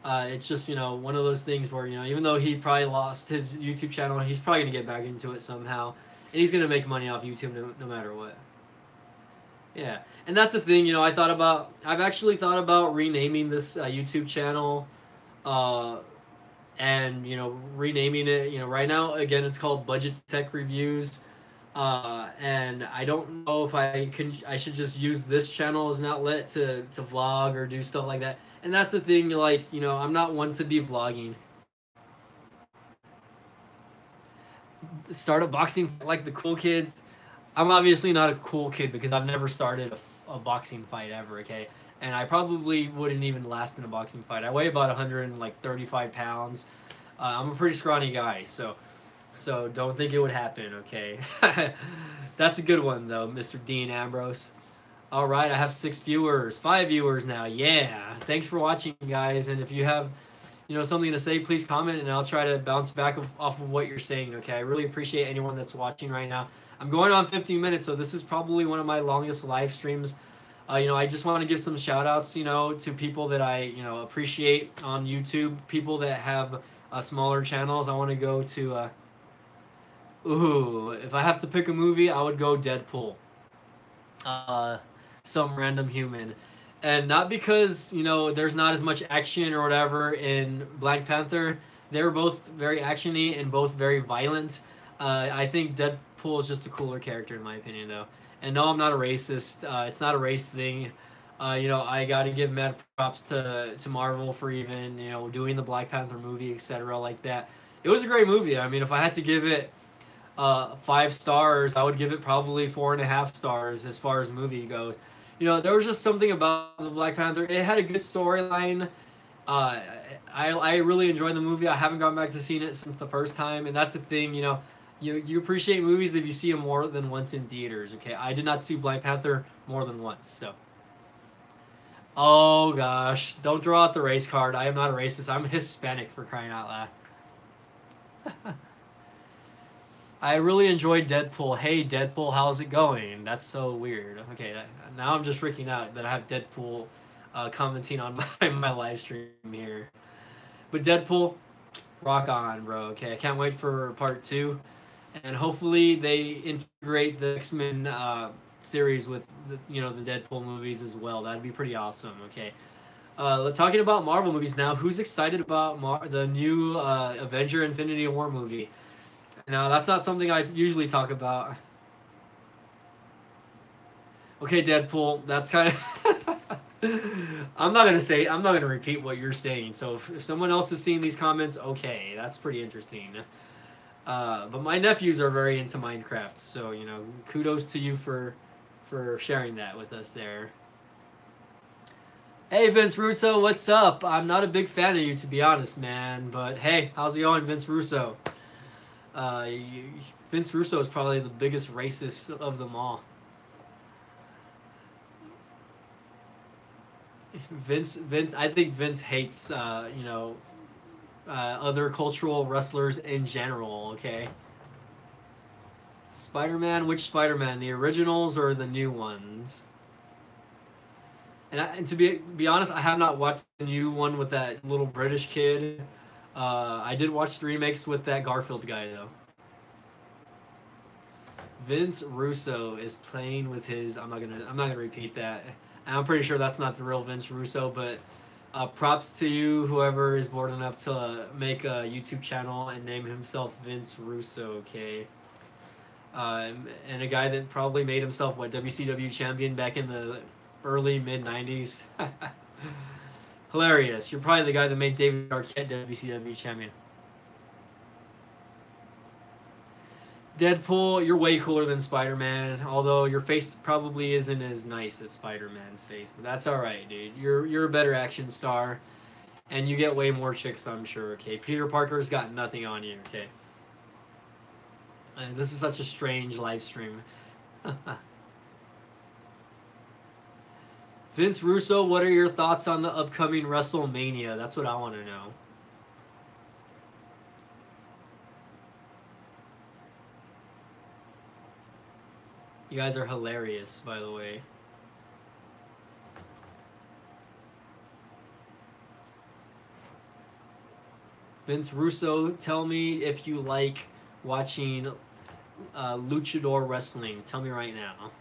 Speaker 1: It's just, one of those things where, even though he probably lost his YouTube channel, he's probably going to get back into it somehow. And he's going to make money off YouTube no matter what. Yeah. And that's the thing, I've actually thought about renaming this YouTube channel. And, renaming it, right now, again, it's called BudgeTech Reviews. And I don't know if I should just use this channel as an outlet to vlog or do stuff like that. And that's the thing, I'm not one to be vlogging. Start a boxing like the cool kids. I'm obviously not a cool kid because I've never started a boxing fight ever, okay? And I probably wouldn't even last in a boxing fight. I weigh about 135 pounds. I'm a pretty scrawny guy, so don't think it would happen, okay? That's a good one, though, Mr. Dean Ambrose. All right, I have 5 viewers now. Yeah, thanks for watching, guys. And if you have, something to say, please comment, and I'll try to bounce back off of what you're saying, okay? I really appreciate anyone that's watching right now. I'm going on 15 minutes, so this is probably one of my longest live streams. I just want to give some shout-outs, to people that I, appreciate on YouTube, people that have smaller channels. I want to go to... Ooh, if I have to pick a movie, I would go Deadpool. Uh, some random human. And not because, there's not as much action or whatever in Black Panther. They were both very actiony and both very violent. I think Deadpool is just a cooler character in my opinion, though. And no, I'm not a racist. It's not a race thing. I got to give mad props to Marvel for even doing the Black Panther movie, etc. like that. It was a great movie. I mean, if I had to give it 5 stars, I would give it probably 4.5 stars as far as movie goes. There was just something about the Black Panther. It had a good storyline. Uh, I really enjoyed the movie. I haven't gone back to seeing it since the first time, and that's the thing. You appreciate movies if you see them more than once in theaters. Okay, I did not see Black Panther more than once. So, oh gosh, don't draw out the race card. I am not a racist. I'm Hispanic, for crying out loud. I really enjoyed Deadpool. Hey, Deadpool, how's it going? That's so weird. Okay, now I'm just freaking out that I have Deadpool commenting on my live stream here. But Deadpool, rock on, bro. Okay, I can't wait for part 2. And hopefully they integrate the X-Men series with the Deadpool movies as well. That'd be pretty awesome. Okay. Talking about Marvel movies now, who's excited about the new Avenger Infinity War movie? Now, that's not something I usually talk about. Okay, Deadpool, that's kind of... I'm not going to repeat what you're saying. So if someone else is seeing these comments, okay, that's pretty interesting. But my nephews are very into Minecraft, so, kudos to you for sharing that with us there. Hey, Vince Russo, what's up? I'm not a big fan of you, to be honest, man. But hey, how's it going, Vince Russo? Vince Russo is probably the biggest racist of them all. I think Vince hates, other cultural wrestlers in general, okay? Spider-Man, which Spider-Man? The originals or the new ones? And to be honest, I have not watched the new one with that little British kid. I did watch the remakes with that Garfield guy, though. Vince Russo is playing with his... I'm not gonna repeat that. I'm pretty sure that's not the real Vince Russo, but props to you, whoever is bored enough to make a YouTube channel and name himself Vince Russo, okay? And a guy that probably made himself, WCW champion back in the early, mid-90s. Hilarious. You're probably the guy that made David Arquette WCW champion. Deadpool, you're way cooler than Spider-Man, although your face probably isn't as nice as Spider-Man's face, but that's alright, dude. You're a better action star, and you get way more chicks, I'm sure, okay? Peter Parker's got nothing on you, okay? And this is such a strange live stream. Vince Russo, what are your thoughts on the upcoming WrestleMania? That's what I want to know. You guys are hilarious, by the way. Vince Russo, tell me if you like watching luchador wrestling. Tell me right now.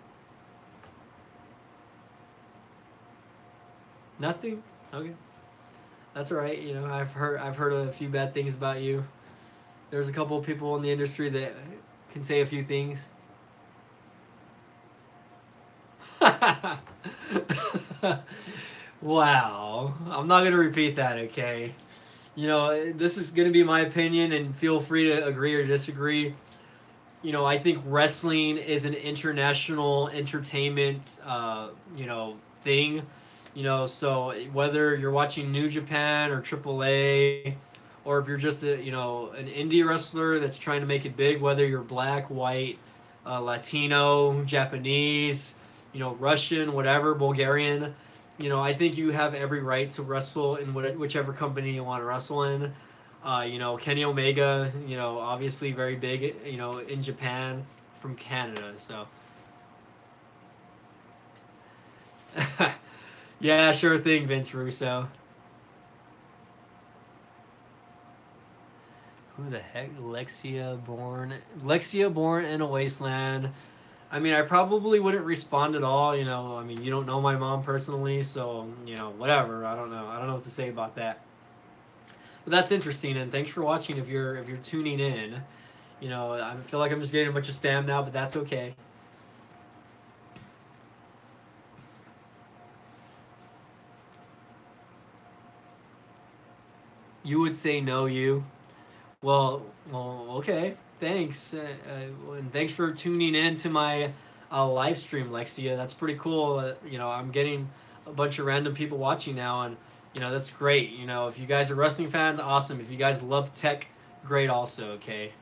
Speaker 1: Nothing? Okay. That's alright, I've heard a few bad things about you. There's a couple of people in the industry that can say a few things. Wow. I'm not going to repeat that, okay? This is going to be my opinion, and feel free to agree or disagree. I think wrestling is an international entertainment, thing. So whether you're watching New Japan or AAA, or if you're just an indie wrestler that's trying to make it big, whether you're black, white, Latino, Japanese, Russian, whatever, Bulgarian, I think you have every right to wrestle in whichever company you want to wrestle in. Kenny Omega, obviously very big, in Japan, from Canada, so. Yeah, sure thing, Vince Russo. Who the heck? Lexia born in a wasteland. I mean, I probably wouldn't respond at all. You know, I mean, you don't know my mom personally, so you know, whatever. I don't know. I don't know what to say about that. But that's interesting, and thanks for watching. If you're tuning in, you know, I feel like I'm just getting a bunch of spam now, but that's okay. You would say no, you. Well, okay. Thanks, and thanks for tuning in to my live stream, Lexia. That's pretty cool. You know, I'm getting a bunch of random people watching now, and you know that's great. You know, if you guys are wrestling fans, awesome. If you guys love tech, great also. Okay.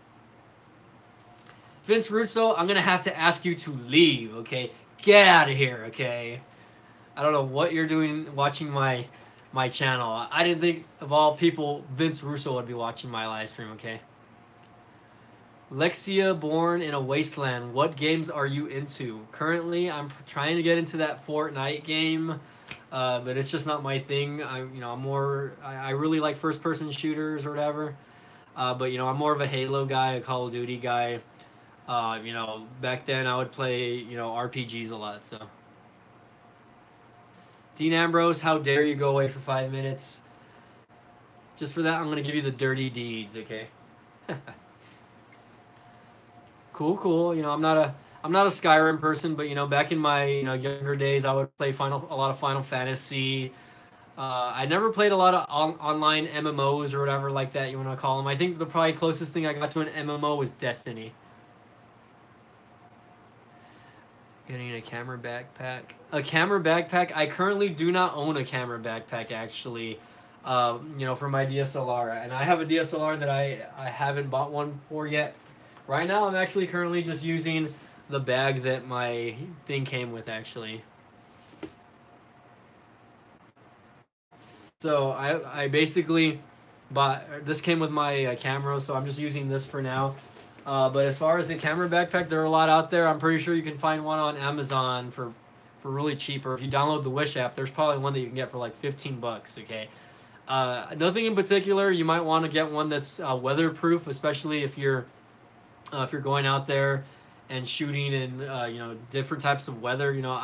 Speaker 1: Vince Russo, I'm gonna have to ask you to leave. Okay, get out of here. Okay. I don't know what you're doing watching my channel. I didn't think of all people Vince Russo would be watching my live stream. Okay. Lexia born in a wasteland. What games are you into? Currently, I'm trying to get into that Fortnite game, but it's just not my thing. I'm more. I really like first-person shooters or whatever, but you know, I'm more of a Halo guy, a Call of Duty guy. You know, back then I would play RPGs a lot. So, Dean Ambrose, how dare you go away for 5 minutes? Just for that, I'm gonna give you the dirty deeds. Okay. Cool. You know, I'm not a Skyrim person, but you know, back in my younger days, I would play a lot of Final Fantasy. I never played a lot of online MMOs or whatever like that you want to call them. I think the probably closest thing I got to an MMO was Destiny. Getting a camera backpack. A camera backpack. I currently do not own a camera backpack actually. You know, for my DSLR, and I have a DSLR that I haven't bought one for yet. Right now, I'm actually currently just using the bag that my thing came with, actually. So I basically bought, this came with my camera, so I'm just using this for now. But as far as the camera backpack, there are a lot out there. I'm pretty sure you can find one on Amazon for really cheap, or if you download the Wish app, there's probably one that you can get for like 15 bucks, okay? Nothing in particular. You might want to get one that's weatherproof, especially if you're going out there and shooting in different types of weather. You know,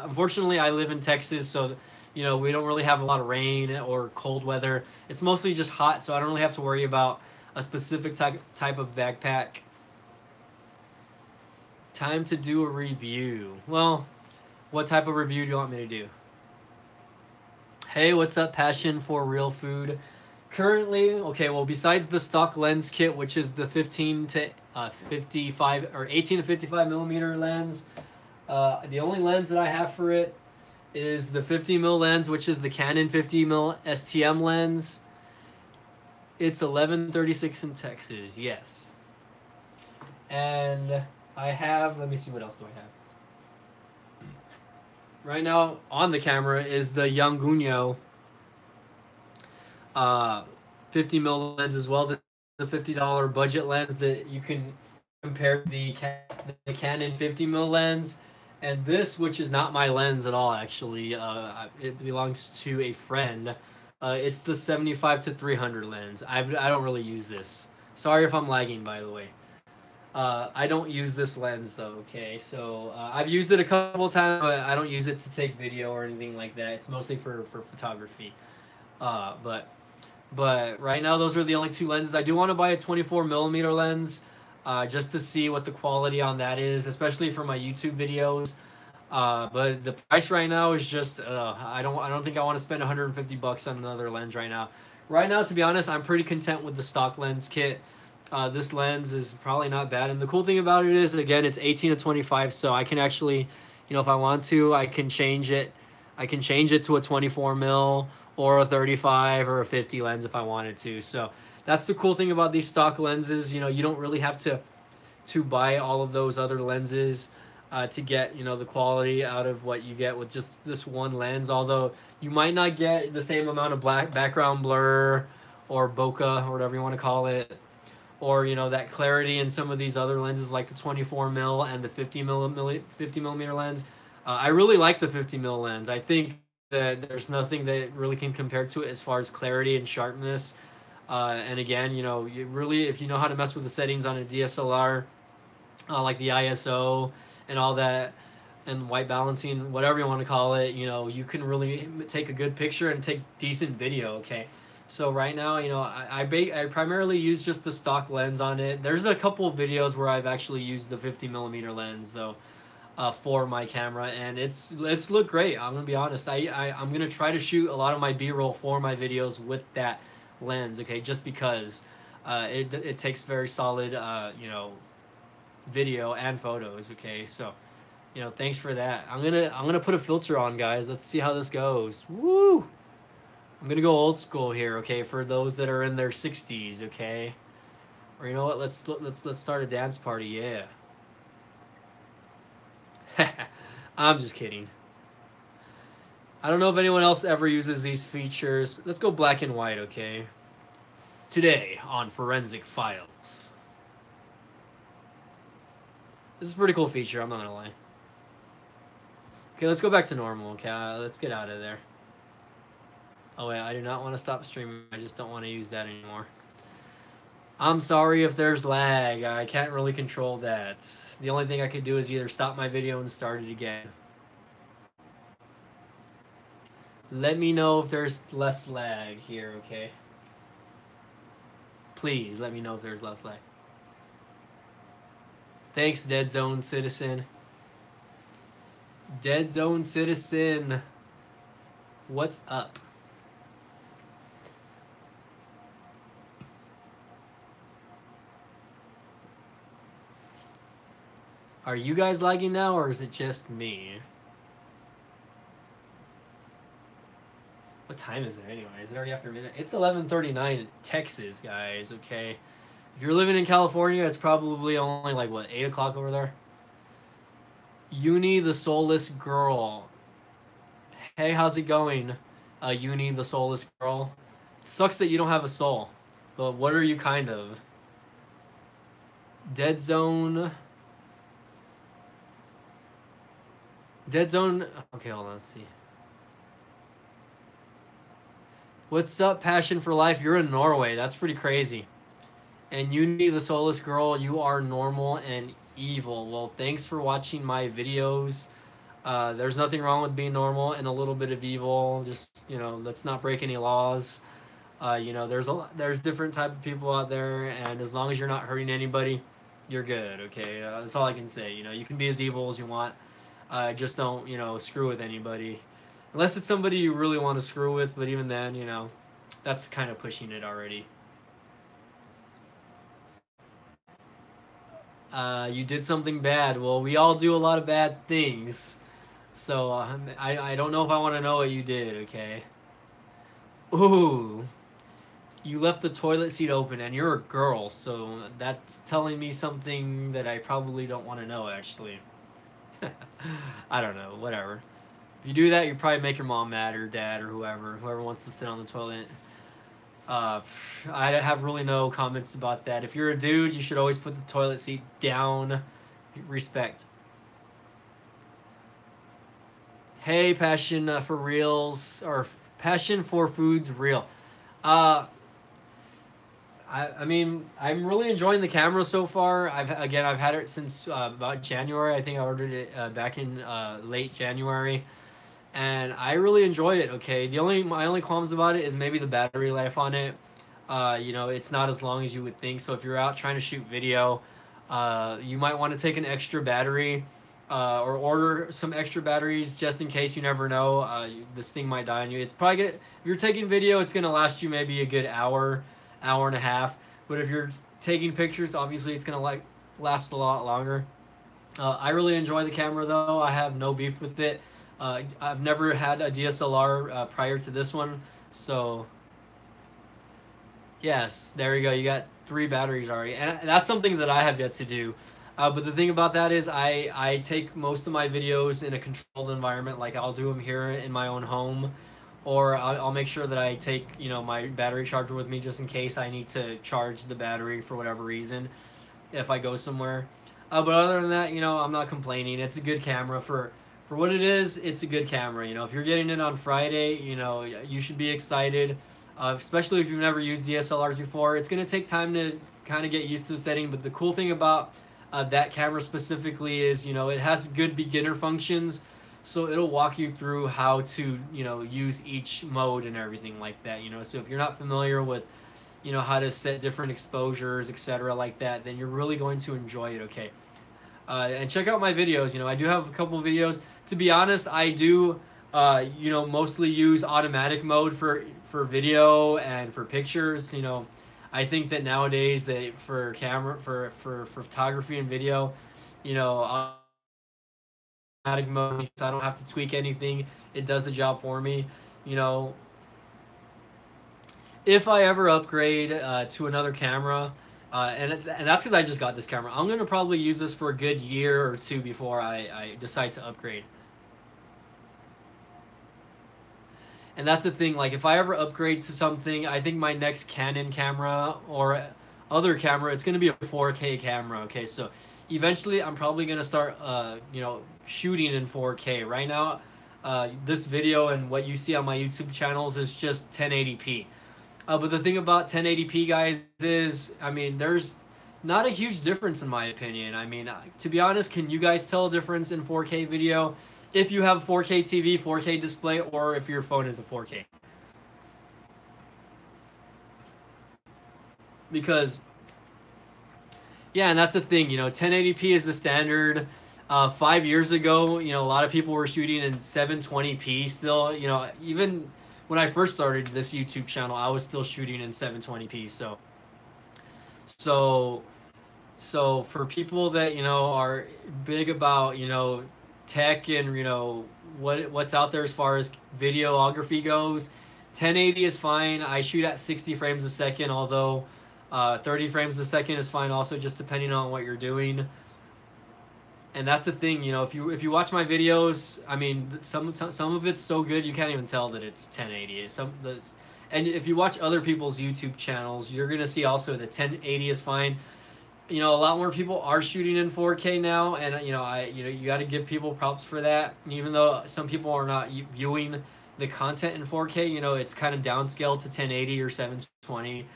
Speaker 1: unfortunately I live in Texas, so you know we don't really have a lot of rain or cold weather. It's mostly just hot, so I don't really have to worry about a specific type of backpack. Time to do a review. Well, what type of review do you want me to do? Hey, what's up, Passion for Real Food? Currently, okay, well, besides the stock lens kit, which is the 15 to 55 or 18 to 55 millimeter lens, the only lens that I have for it is the 50 mil lens, which is the Canon 50 mil STM lens. It's 1136 in Texas, yes. And I have, let me see, what else do I have? Right now on the camera is the Yangguno 50 mil lens as well. The $50 budget lens that you can compare the Canon 50 mil lens, and this, which is not my lens at all actually. It belongs to a friend. It's the 75 to 300 lens. I don't really use this. Sorry if I'm lagging, by the way. I don't use this lens though. Okay, so I've used it a couple times, but I don't use it to take video or anything like that. It's mostly for photography. But right now those are the only two lenses. I do want to buy a 24 millimeter lens, just to see what the quality on that is, especially for my YouTube videos. But the price right now is just I don't think I want to spend 150 bucks on another lens right now. Right now, to be honest, I'm pretty content with the stock lens kit. This lens is probably not bad, and the cool thing about it is, again, it's 18 to 25, so I can actually, if I want to, I can change it. I can change it to a 24 mil or a 35 or a 50 lens if I wanted to. So that's the cool thing about these stock lenses. You don't really have to buy all of those other lenses to get the quality out of what you get with just this one lens. Although you might not get the same amount of black background blur or bokeh or whatever you want to call it, or that clarity in some of these other lenses like the 24 mil and the 50 millimeter lens. I really like the 50 mil lens. I think that there's nothing that really can compare to it as far as clarity and sharpness. And again, you know, you really, if you know how to mess with the settings on a DSLR, like the ISO and all that, and white balancing, whatever you want to call it, you know, you can really take a good picture and take decent video. Okay, so right now, you know, I primarily use just the stock lens on it. There's a couple of videos where I've actually used the 50mm lens though, for my camera, and it's looked great. I'm gonna be honest. I'm gonna try to shoot a lot of my B-roll for my videos with that lens. Okay, just because it takes very solid you know, video and photos. Okay, so you know, thanks for that. I'm gonna put a filter on, guys. Let's see how this goes. Woo! I'm gonna go old school here. Okay, for those that are in their 60s. Okay, or you know what? Let's start a dance party. Yeah. I'm just kidding. I don't know if anyone else ever uses these features. Let's go black and white, okay? Today on Forensic Files. This is a pretty cool feature, I'm not gonna lie. Okay, let's go back to normal, okay? Let's get out of there. Oh wait, I do not want to stop streaming. I just don't want to use that anymore. I'm sorry if there's lag. I can't really control that. The only thing I could do is either stop my video and start it again. Let me know if there's less lag here, okay? Please, let me know if there's less lag. Thanks, Dead Zone Citizen. Dead Zone Citizen. What's up? Are you guys lagging now, or is it just me? What time is it anyway? Is it already after midnight? It's 11:39 in Texas, guys, okay? If you're living in California, it's probably only like, what, 8 o'clock over there? Uni the Soulless Girl. Hey, how's it going, Uni the Soulless Girl? It sucks that you don't have a soul, but what are you kind of? Dead Zone... Dead Zone... Okay, hold on, let's see. What's up, Passion for Life? You're in Norway. That's pretty crazy. And Uni, the Soulless Girl, you are normal and evil. Well, thanks for watching my videos. There's nothing wrong with being normal and a little bit of evil. Just, you know, let's not break any laws. You know, there's different type of people out there, and as long as you're not hurting anybody, you're good, okay? That's all I can say. You know, you can be as evil as you want. Just don't, you know, screw with anybody. Unless it's somebody you really want to screw with, but even then, you know, that's kind of pushing it already. You did something bad. Well, we all do a lot of bad things. So, I don't know if I want to know what you did, okay? Ooh. You left the toilet seat open, and you're a girl, so that's telling me something that I probably don't want to know, actually. I don't know, whatever. If you do that, you probably make your mom mad or dad or whoever wants to sit on the toilet. I have really no comments about that. If you're a dude, you should always put the toilet seat down. Respect. Hey, Passion for Reels, or Passion for Foods Real. I mean, I'm really enjoying the camera so far. I've had it since about January. I think I ordered it back in late January. And I really enjoy it, okay? My only qualms about it is maybe the battery life on it. You know, it's not as long as you would think. So if you're out trying to shoot video, you might want to take an extra battery or order some extra batteries just in case. You never know. This thing might die on you. It's probably if you're taking video, it's going to last you maybe a good hour and a half. But if you're taking pictures, obviously it's going to last a lot longer. I really enjoy the camera, though. I have no beef with it. I've never had a DSLR prior to this one, so yes, there you go. You got 3 batteries already, and that's something that I have yet to do. But the thing about that is I take most of my videos in a controlled environment. Like I'll do them here in my own home, or I'll make sure that I take, you know, my battery charger with me just in case I need to charge the battery for whatever reason if I go somewhere. But other than that, you know, I'm not complaining. It's a good camera for what it is. It's a good camera. You know, if you're getting it on Friday, you know, you should be excited. especially if you've never used DSLRs before. It's going to take time to kind of get used to the setting, but the cool thing about that camera specifically is, it has good beginner functions, so it'll walk you through how to, use each mode and everything like that. So if you're not familiar with, how to set different exposures, etc., like that, then you're really going to enjoy it. Okay. And check out my videos. I do have a couple of videos. To be honest, I do, mostly use automatic mode for video and for pictures. I think that nowadays for camera for photography and video, automatic mode, so I don't have to tweak anything. It does the job for me. You know, if I ever upgrade to another camera, and that's because I just got this camera, I'm gonna probably use this for a good year or two before I decide to upgrade. And that's the thing, like if I ever upgrade to something, I think my next Canon camera or other camera, it's going to be a 4K camera, okay? So eventually I'm probably going to start, shooting in 4K. Right now, this video and what you see on my YouTube channels is just 1080p. But the thing about 1080p, guys, is, I mean, there's not a huge difference in my opinion. I mean, to be honest, can you guys tell a difference in 4K video? If you have 4K TV, 4K display, or if your phone is a 4K. Because, yeah, and that's the thing, 1080p is the standard. 5 years ago, a lot of people were shooting in 720p still. Even when I first started this YouTube channel, I was still shooting in 720p. So for people that, are big about, tech and what's out there as far as videography goes, 1080 is fine. I shoot at 60 frames a second, although 30 frames a second is fine also, just depending on what you're doing. And that's the thing, if you watch my videos, I mean, some of it's so good you can't even tell that it's 1080. And if you watch other people's YouTube channels, you're gonna see also that 1080 is fine. A lot more people are shooting in 4K now, and you got to give people props for that. Even though some people are not viewing the content in 4K, it's kind of downscaled to 1080 or 720.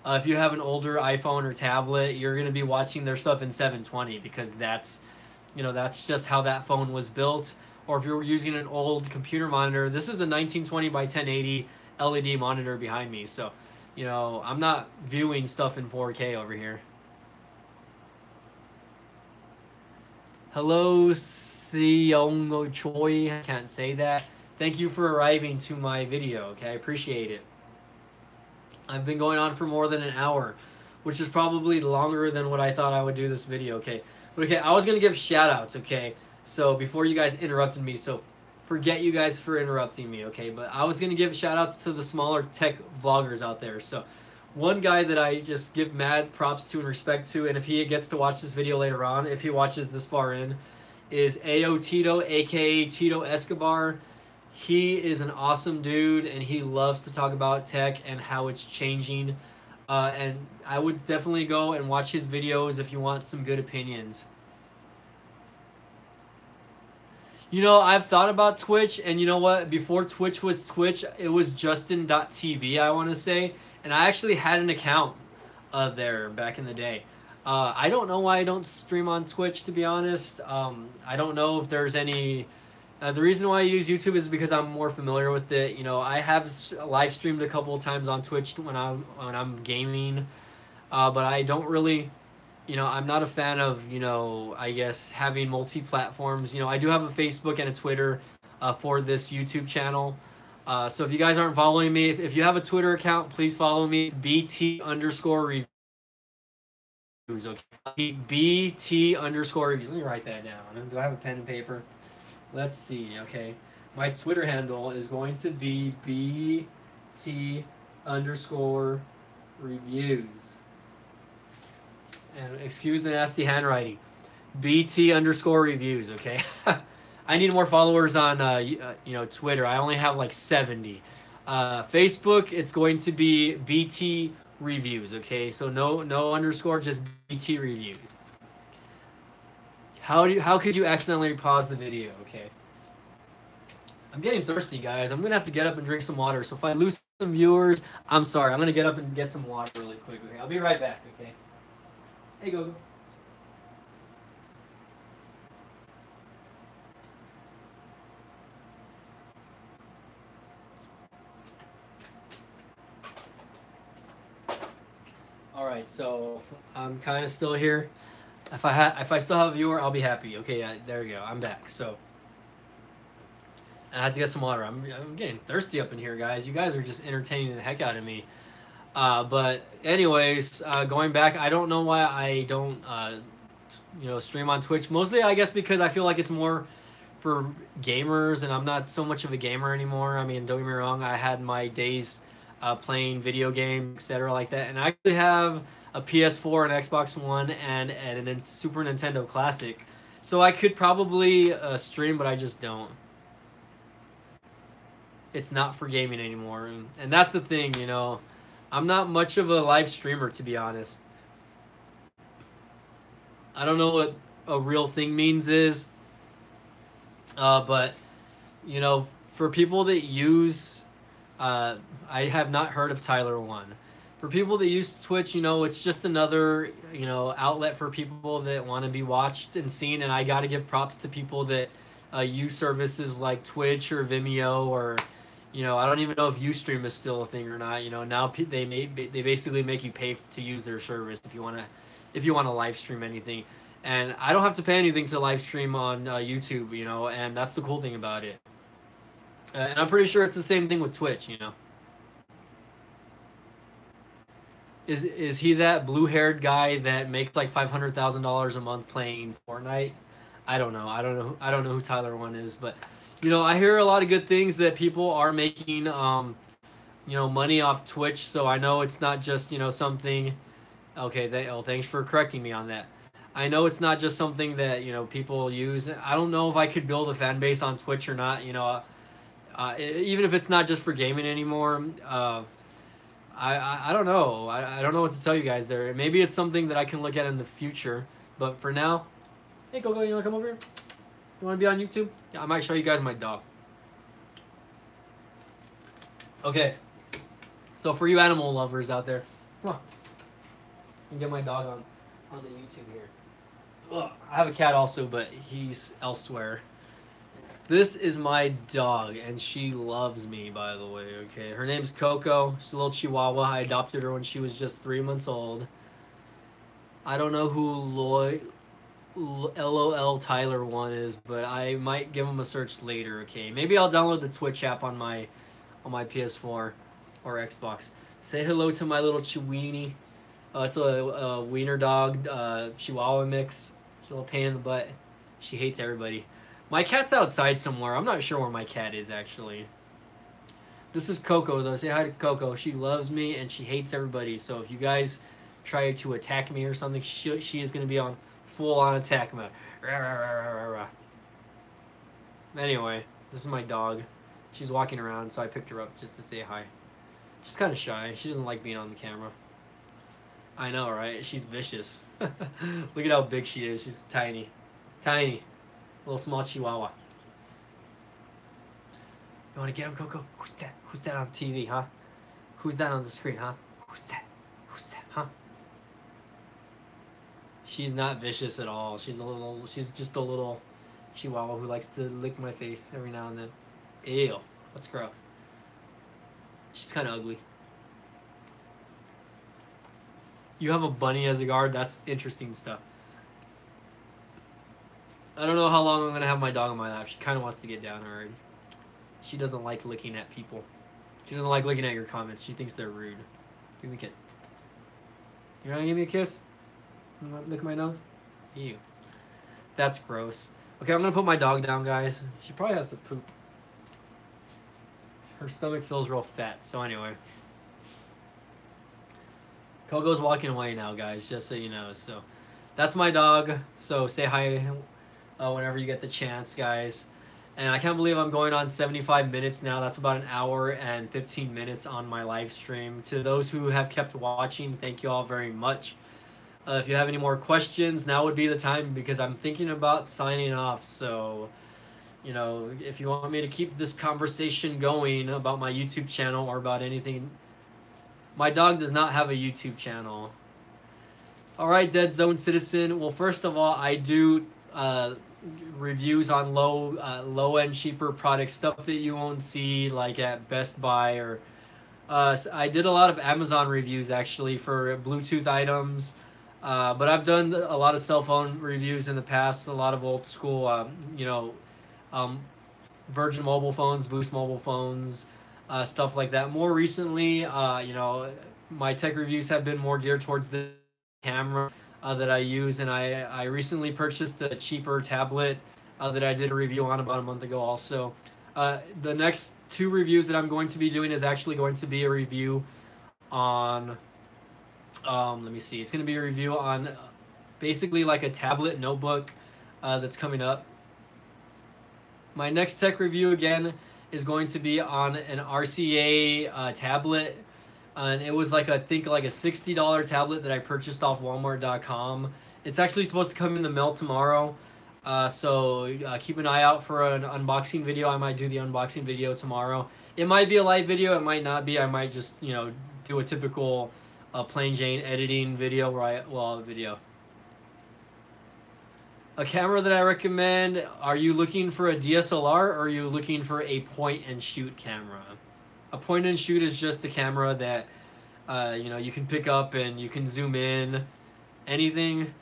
Speaker 1: If you have an older iPhone or tablet, you're going to be watching their stuff in 720 because that's just how that phone was built. Or if you're using an old computer monitor, this is a 1920 by 1080 LED monitor behind me. So, I'm not viewing stuff in 4K over here. Hello, Seong Choi. I can't say that. Thank you for arriving to my video, okay? I appreciate it. I've been going on for more than an hour, which is probably longer than what I thought I would do this video, okay? But okay, I was going to give shout-outs, okay? So before you guys interrupted me, so forget you guys for interrupting me, okay? But I was going to give shout-outs to the smaller tech vloggers out there. So one guy that I just give mad props to and respect to, and if he gets to watch this video later on, if he watches this far in, is AO Tito, aka Tito Escobar. He is an awesome dude, and he loves to talk about tech and how it's changing. And I would definitely go and watch his videos if you want some good opinions. I've thought about Twitch, and you know what? Before Twitch was Twitch, it was Justin.tv, I want to say. And I actually had an account there back in the day. I don't know why I don't stream on Twitch, to be honest. I don't know if there's any... the reason why I use YouTube is because I'm more familiar with it. I have live streamed a couple of times on Twitch when I'm gaming. But I don't really... I'm not a fan of, I guess, having multi-platforms. I do have a Facebook and a Twitter for this YouTube channel. So if you guys aren't following me, if you have a Twitter account, please follow me. It's BT_reviews. Okay. BT_reviews. Let me write that down. Do I have a pen and paper? Let's see. Okay. My Twitter handle is going to be BT_reviews. And excuse the nasty handwriting. BT_reviews. Okay. I need more followers on, Twitter. I only have like 70. Facebook, it's going to be BT Reviews, okay? So no underscore, just BT Reviews. How could you accidentally pause the video, okay? I'm getting thirsty, guys. I'm going to have to get up and drink some water. So if I lose some viewers. I'm sorry. I'm gonna get up and get some water really quick. Okay, I'll be right back. Okay. Hey, go. All right, so I'm kind of still here. If I still have a viewer, I'll be happy. Okay, yeah, there we go. I'm back. So I had to get some water. I'm getting thirsty up in here, guys. You guys are just entertaining the heck out of me. But anyways, going back, I don't know why I don't stream on Twitch. Mostly, I guess because I feel like it's more for gamers, and I'm not so much of a gamer anymore. I mean, don't get me wrong. I had my days playing video games, etc., like that, and I actually have a PS4, an Xbox One, and a Super Nintendo Classic. So I could probably stream, but I just don't. It's not for gaming anymore, and that's the thing, you know. I'm not much of a live streamer, to be honest. I don't know what a real thing means is, but you know, for people that use, I have not heard of Tyler One. For people that use Twitch, you know, it's just another, you know, outlet for people that want to be watched and seen. And I got to give props to people that use services like Twitch or Vimeo, or, you know, I don't even know if Ustream is still a thing or not. You know, now they basically make you pay to use their service if you want to live stream anything. And I don't have to pay anything to live stream on YouTube, you know, and that's the cool thing about it. And I'm pretty sure it's the same thing with Twitch, you know. Is he that blue-haired guy that makes like $500,000 a month playing Fortnite? I don't know. I don't know who Tyler One is, but you know, I hear a lot of good things that people are making you know, money off Twitch, so I know it's not just, you know, something. Okay, thanks for correcting me on that. I know it's not just something that, you know, people use. I don't know if I could build a fan base on Twitch or not, you know. Even if it's not just for gaming anymore, I don't know. I don't know what to tell you guys there. Maybe it's something that I can look at in the future. But for now, hey, Coco, you want to come over here? You want to be on YouTube? Yeah, I might show you guys my dog. Okay. So for you animal lovers out there, come on. You can get my dog on the YouTube here. Ugh, I have a cat also, but he's elsewhere. This is my dog, and she loves me, by the way, okay? Her name's Coco. She's a little Chihuahua. I adopted her when she was just 3 months old. I don't know who LOL Tyler One is, but I might give him a search later, okay? Maybe I'll download the Twitch app on my PS4 or Xbox. Say hello to my little Chiweenie. It's a wiener dog, Chihuahua mix. She's a little pain in the butt. She hates everybody. My cat's outside somewhere. I'm not sure where my cat is, actually. This is Coco, though. Say hi to Coco. She loves me, and she hates everybody. So if you guys try to attack me or something, she is going to be on full-on attack mode. Rah, rah, rah, rah, rah, rah. Anyway, this is my dog. She's walking around, so I picked her up just to say hi. She's kind of shy. She doesn't like being on the camera. I know, right? She's vicious. Look at how big she is. She's tiny. Tiny. Little small Chihuahua. You want to get him, Coco? Who's that? Who's that on TV, huh? Who's that on the screen, huh? Who's that? Who's that, huh? She's not vicious at all. She's just a little Chihuahua who likes to lick my face every now and then. Ew. That's gross. She's kind of ugly. You have a bunny as a guard? That's interesting stuff. I don't know how long I'm going to have my dog on my lap. She kind of wants to get down already. She doesn't like looking at people. She doesn't like looking at your comments. She thinks they're rude. Give me a kiss. You're not going to give me a kiss? Lick my nose? Ew. That's gross. Okay, I'm going to put my dog down, guys. She probably has to poop. Her stomach feels real fat. So anyway. Coco's walking away now, guys, just so you know. So that's my dog. So say hi whenever you get the chance, guys. And I can't believe I'm going on 75 minutes now. That's about an hour and 15 minutes on my live stream. To those who have kept watching, thank you all very much. If you have any more questions, now would be the time, because I'm thinking about signing off. So, you know, if you want me to keep this conversation going about my YouTube channel or about anything. My dog does not have a YouTube channel. All right, Dead Zone Citizen. Well, first of all, I do reviews on low end, cheaper products, stuff that you won't see like at Best Buy or. I did a lot of Amazon reviews actually for Bluetooth items, but I've done a lot of cell phone reviews in the past. A lot of old school, you know, um, Virgin mobile phones, Boost mobile phones, stuff like that. More recently, you know, my tech reviews have been more geared towards the camera that I use, and I recently purchased a cheaper tablet that I did a review on about a month ago also. The next two reviews that I'm going to be doing is actually going to be a review on, let me see, it's going to be a review on basically like a tablet notebook that's coming up. My next tech review again is going to be on an RCA tablet. And it was like I think like a $60 tablet that I purchased off Walmart.com. It's actually supposed to come in the mail tomorrow. So keep an eye out for an unboxing video. I might do the unboxing video tomorrow. It might be a live video. It might not be. I might just, you know, do a typical plain Jane editing video where video. A camera that I recommend, are you looking for a DSLR or are you looking for a point and shoot camera? A point and shoot is just a camera that you know, you can pick up and you can zoom in, anything.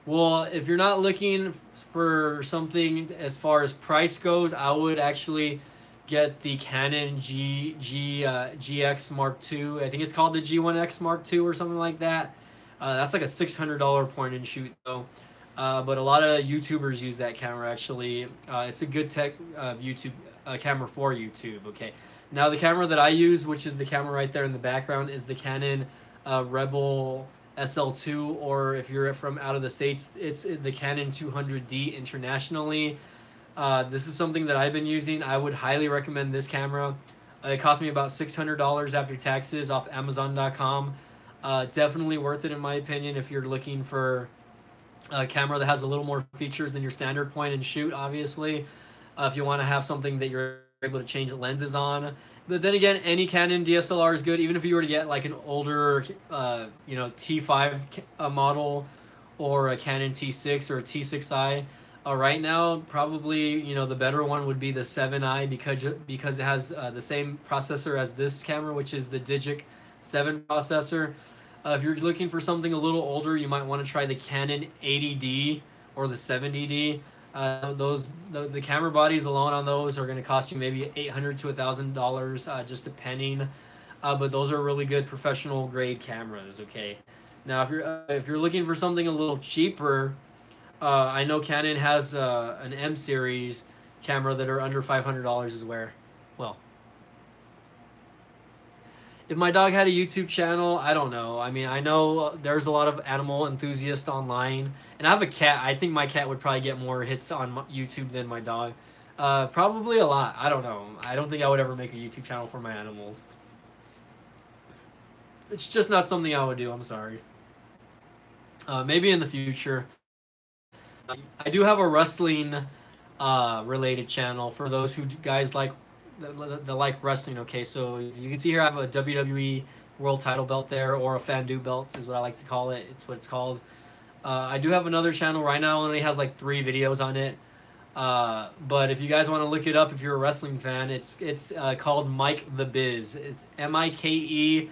Speaker 1: Well, if you're not looking for something as far as price goes, I would actually get the Canon GX Mark II. I think it's called the G1X Mark II or something like that. That's like a $600 point and shoot though. But a lot of YouTubers use that camera actually. It's a good tech YouTube camera for YouTube. Okay. Now the camera that I use, which is the camera right there in the background, is the Canon Rebel SL2, or if you're from out of the States, it's the Canon 200D internationally. This is something that I've been using. I would highly recommend this camera. It cost me about $600 after taxes off Amazon.com. Definitely worth it in my opinion if you're looking for a camera that has a little more features than your standard point and shoot, obviously. If you want to have something that you're able to change lenses on. But then again, any Canon DSLR is good, even if you were to get like an older you know, T5 model or a Canon T6 or a T6i. Right now, probably, you know, the better one would be the 7i because it has the same processor as this camera, which is the Digic 7 processor. If you're looking for something a little older, you might want to try the Canon 80D or the 70D. The camera bodies alone on those are going to cost you maybe $800 to $1,000, just depending. But those are really good professional grade cameras. Okay. Now, if you're looking for something a little cheaper, I know Canon has an M series camera that are under $500 as well. If my dog had a YouTube channel, I don't know. I mean, I know there's a lot of animal enthusiasts online. And I have a cat. I think my cat would probably get more hits on YouTube than my dog. Probably a lot. I don't know. I don't think I would ever make a YouTube channel for my animals. It's just not something I would do. I'm sorry. Maybe in the future. I do have a wrestling related channel for those who guys like that like wrestling. Okay, so you can see here I have a WWE world title belt there, or a Fandu belt is what I like to call it. It's what it's called. I do have another channel right now, only has like 3 videos on it. But if you guys want to look it up, if you're a wrestling fan, it's called Mike the Biz. It's MIKE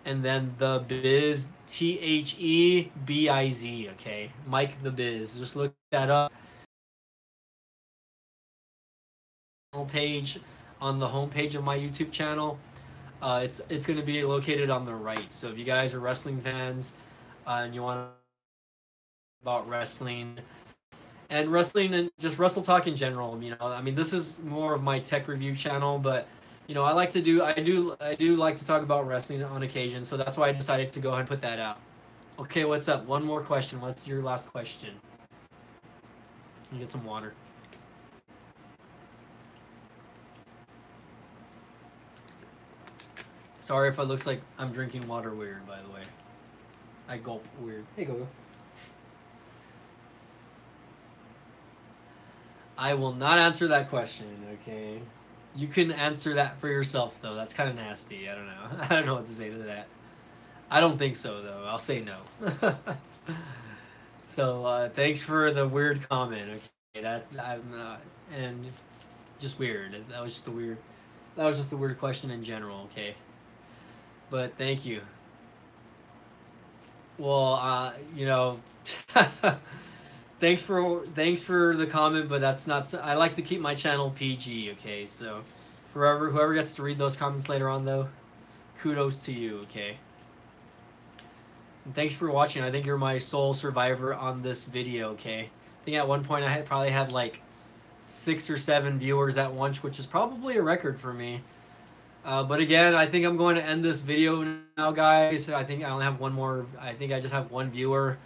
Speaker 1: and then the Biz, THEBIZ. Okay, Mike the Biz. Just look that up. Page on the homepage of my YouTube channel. It's going to be located on the right. So if you guys are wrestling fans and you want to about wrestling and just wrestle talk in general, you know, I mean, this is more of my tech review channel, but you know, I do like to talk about wrestling on occasion, so that's why I decided to go ahead and put that out. Okay, what's up? One more question. What's your last question? Let me get some water. Sorry if it looks like I'm drinking water weird, by the way. I gulp weird. Hey, Gogo. I will not answer that question, okay? You can answer that for yourself, though. That's kind of nasty. I don't know. I don't know what to say to that. I don't think so, though. I'll say no. So, thanks for the weird comment, okay? That I'm not, and just weird. That was just a weird. That was just a weird question in general, okay? But thank you. Well, you know, thanks for the comment, but that's not. I like to keep my channel PG, okay? So, forever, whoever gets to read those comments later on, though, kudos to you, okay? And thanks for watching. I think you're my sole survivor on this video, okay? I think at one point I probably had like 6 or 7 viewers at once, which is probably a record for me. But again, I think I'm going to end this video now, guys. I think I only have one more. I think I just have one viewer.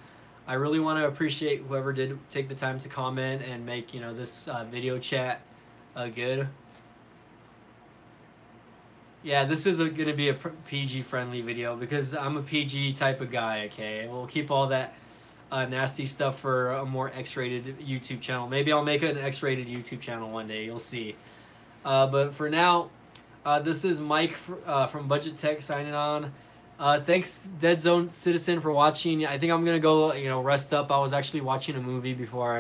Speaker 1: I really want to appreciate whoever did take the time to comment and make, you know, this video chat good. Yeah, this is going to be a PG friendly video because I'm a PG type of guy, okay? We'll keep all that nasty stuff for a more X-rated YouTube channel. Maybe I'll make an X-rated YouTube channel one day. You'll see. But for now, this is Mike from BudgeTech signing on. Thanks, Dead Zone Citizen, for watching. I think I'm going to go, you know, rest up. I was actually watching a movie before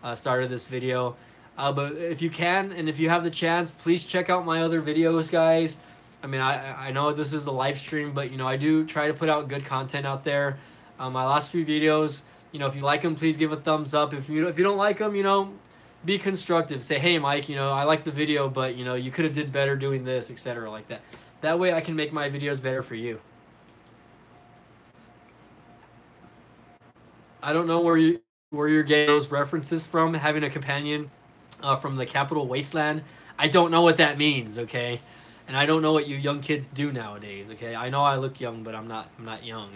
Speaker 1: I started this video. But if you can, and if you have the chance, please check out my other videos, guys. I mean, I know this is a live stream, but, you know, I do try to put out good content out there. My last few videos, you know, if you like them, please give a thumbs up. If you don't like them, you know, be constructive. Say, hey, Mike, you know, I like the video, but, you know, you could have did better doing this, etc. like that. That way I can make my videos better for you. I don't know where you're getting those references from, having a companion from the Capital Wasteland. I don't know what that means, okay? And I don't know what you young kids do nowadays, okay? I know I look young, but I'm not young.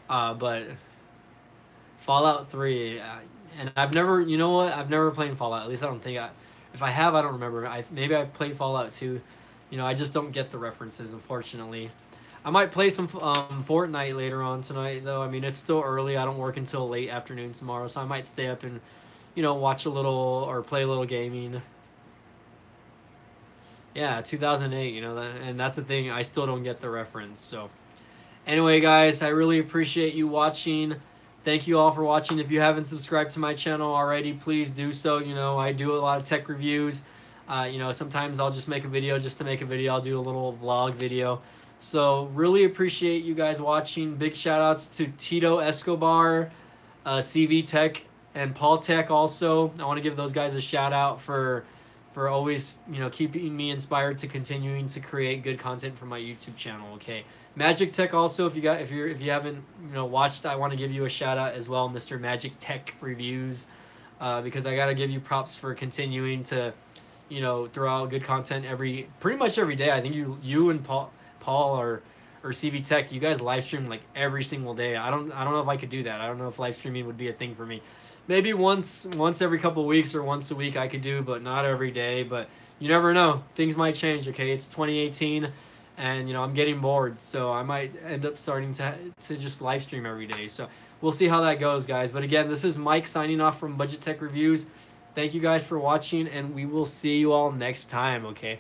Speaker 1: But Fallout 3, and I've never, you know what? I've never played Fallout. At least I don't think if I have, I don't remember. Maybe I've played Fallout 2. You know, I just don't get the references, unfortunately. I might play some Fortnite later on tonight, though. I mean, it's still early. I don't work until late afternoon tomorrow, so I might stay up and, you know, watch a little or play a little gaming. Yeah, 2008, you know, and that's the thing. I still don't get the reference. So, anyway, guys, I really appreciate you watching. Thank you all for watching. If you haven't subscribed to my channel already, please do so. You know, I do a lot of tech reviews. You know, sometimes I'll just make a video just to make a video. I'll do a little vlog video. So, really appreciate you guys watching. Big shout-outs to Tito Escobar, CV Tech, and Paul Tech also. I want to give those guys a shout-out for always, you know, keeping me inspired to continuing to create good content for my YouTube channel. Okay, Magic Tech also. If you haven't, you know, watched, I want to give you a shout out as well, Mr. Magic Tech Reviews, because I gotta give you props for continuing to, you know, throw out good content pretty much every day. I think you and Paul or CV Tech, you guys live stream like every single day. I don't know if I could do that. I don't know if live streaming would be a thing for me. Maybe once every couple of weeks or once a week I could do, but not every day. But you never know. Things might change, okay? It's 2018, and, you know, I'm getting bored, so I might end up starting to just live stream every day. So we'll see how that goes, guys. But again, this is Mike signing off from BudgeTech Reviews. Thank you guys for watching, and we will see you all next time, okay?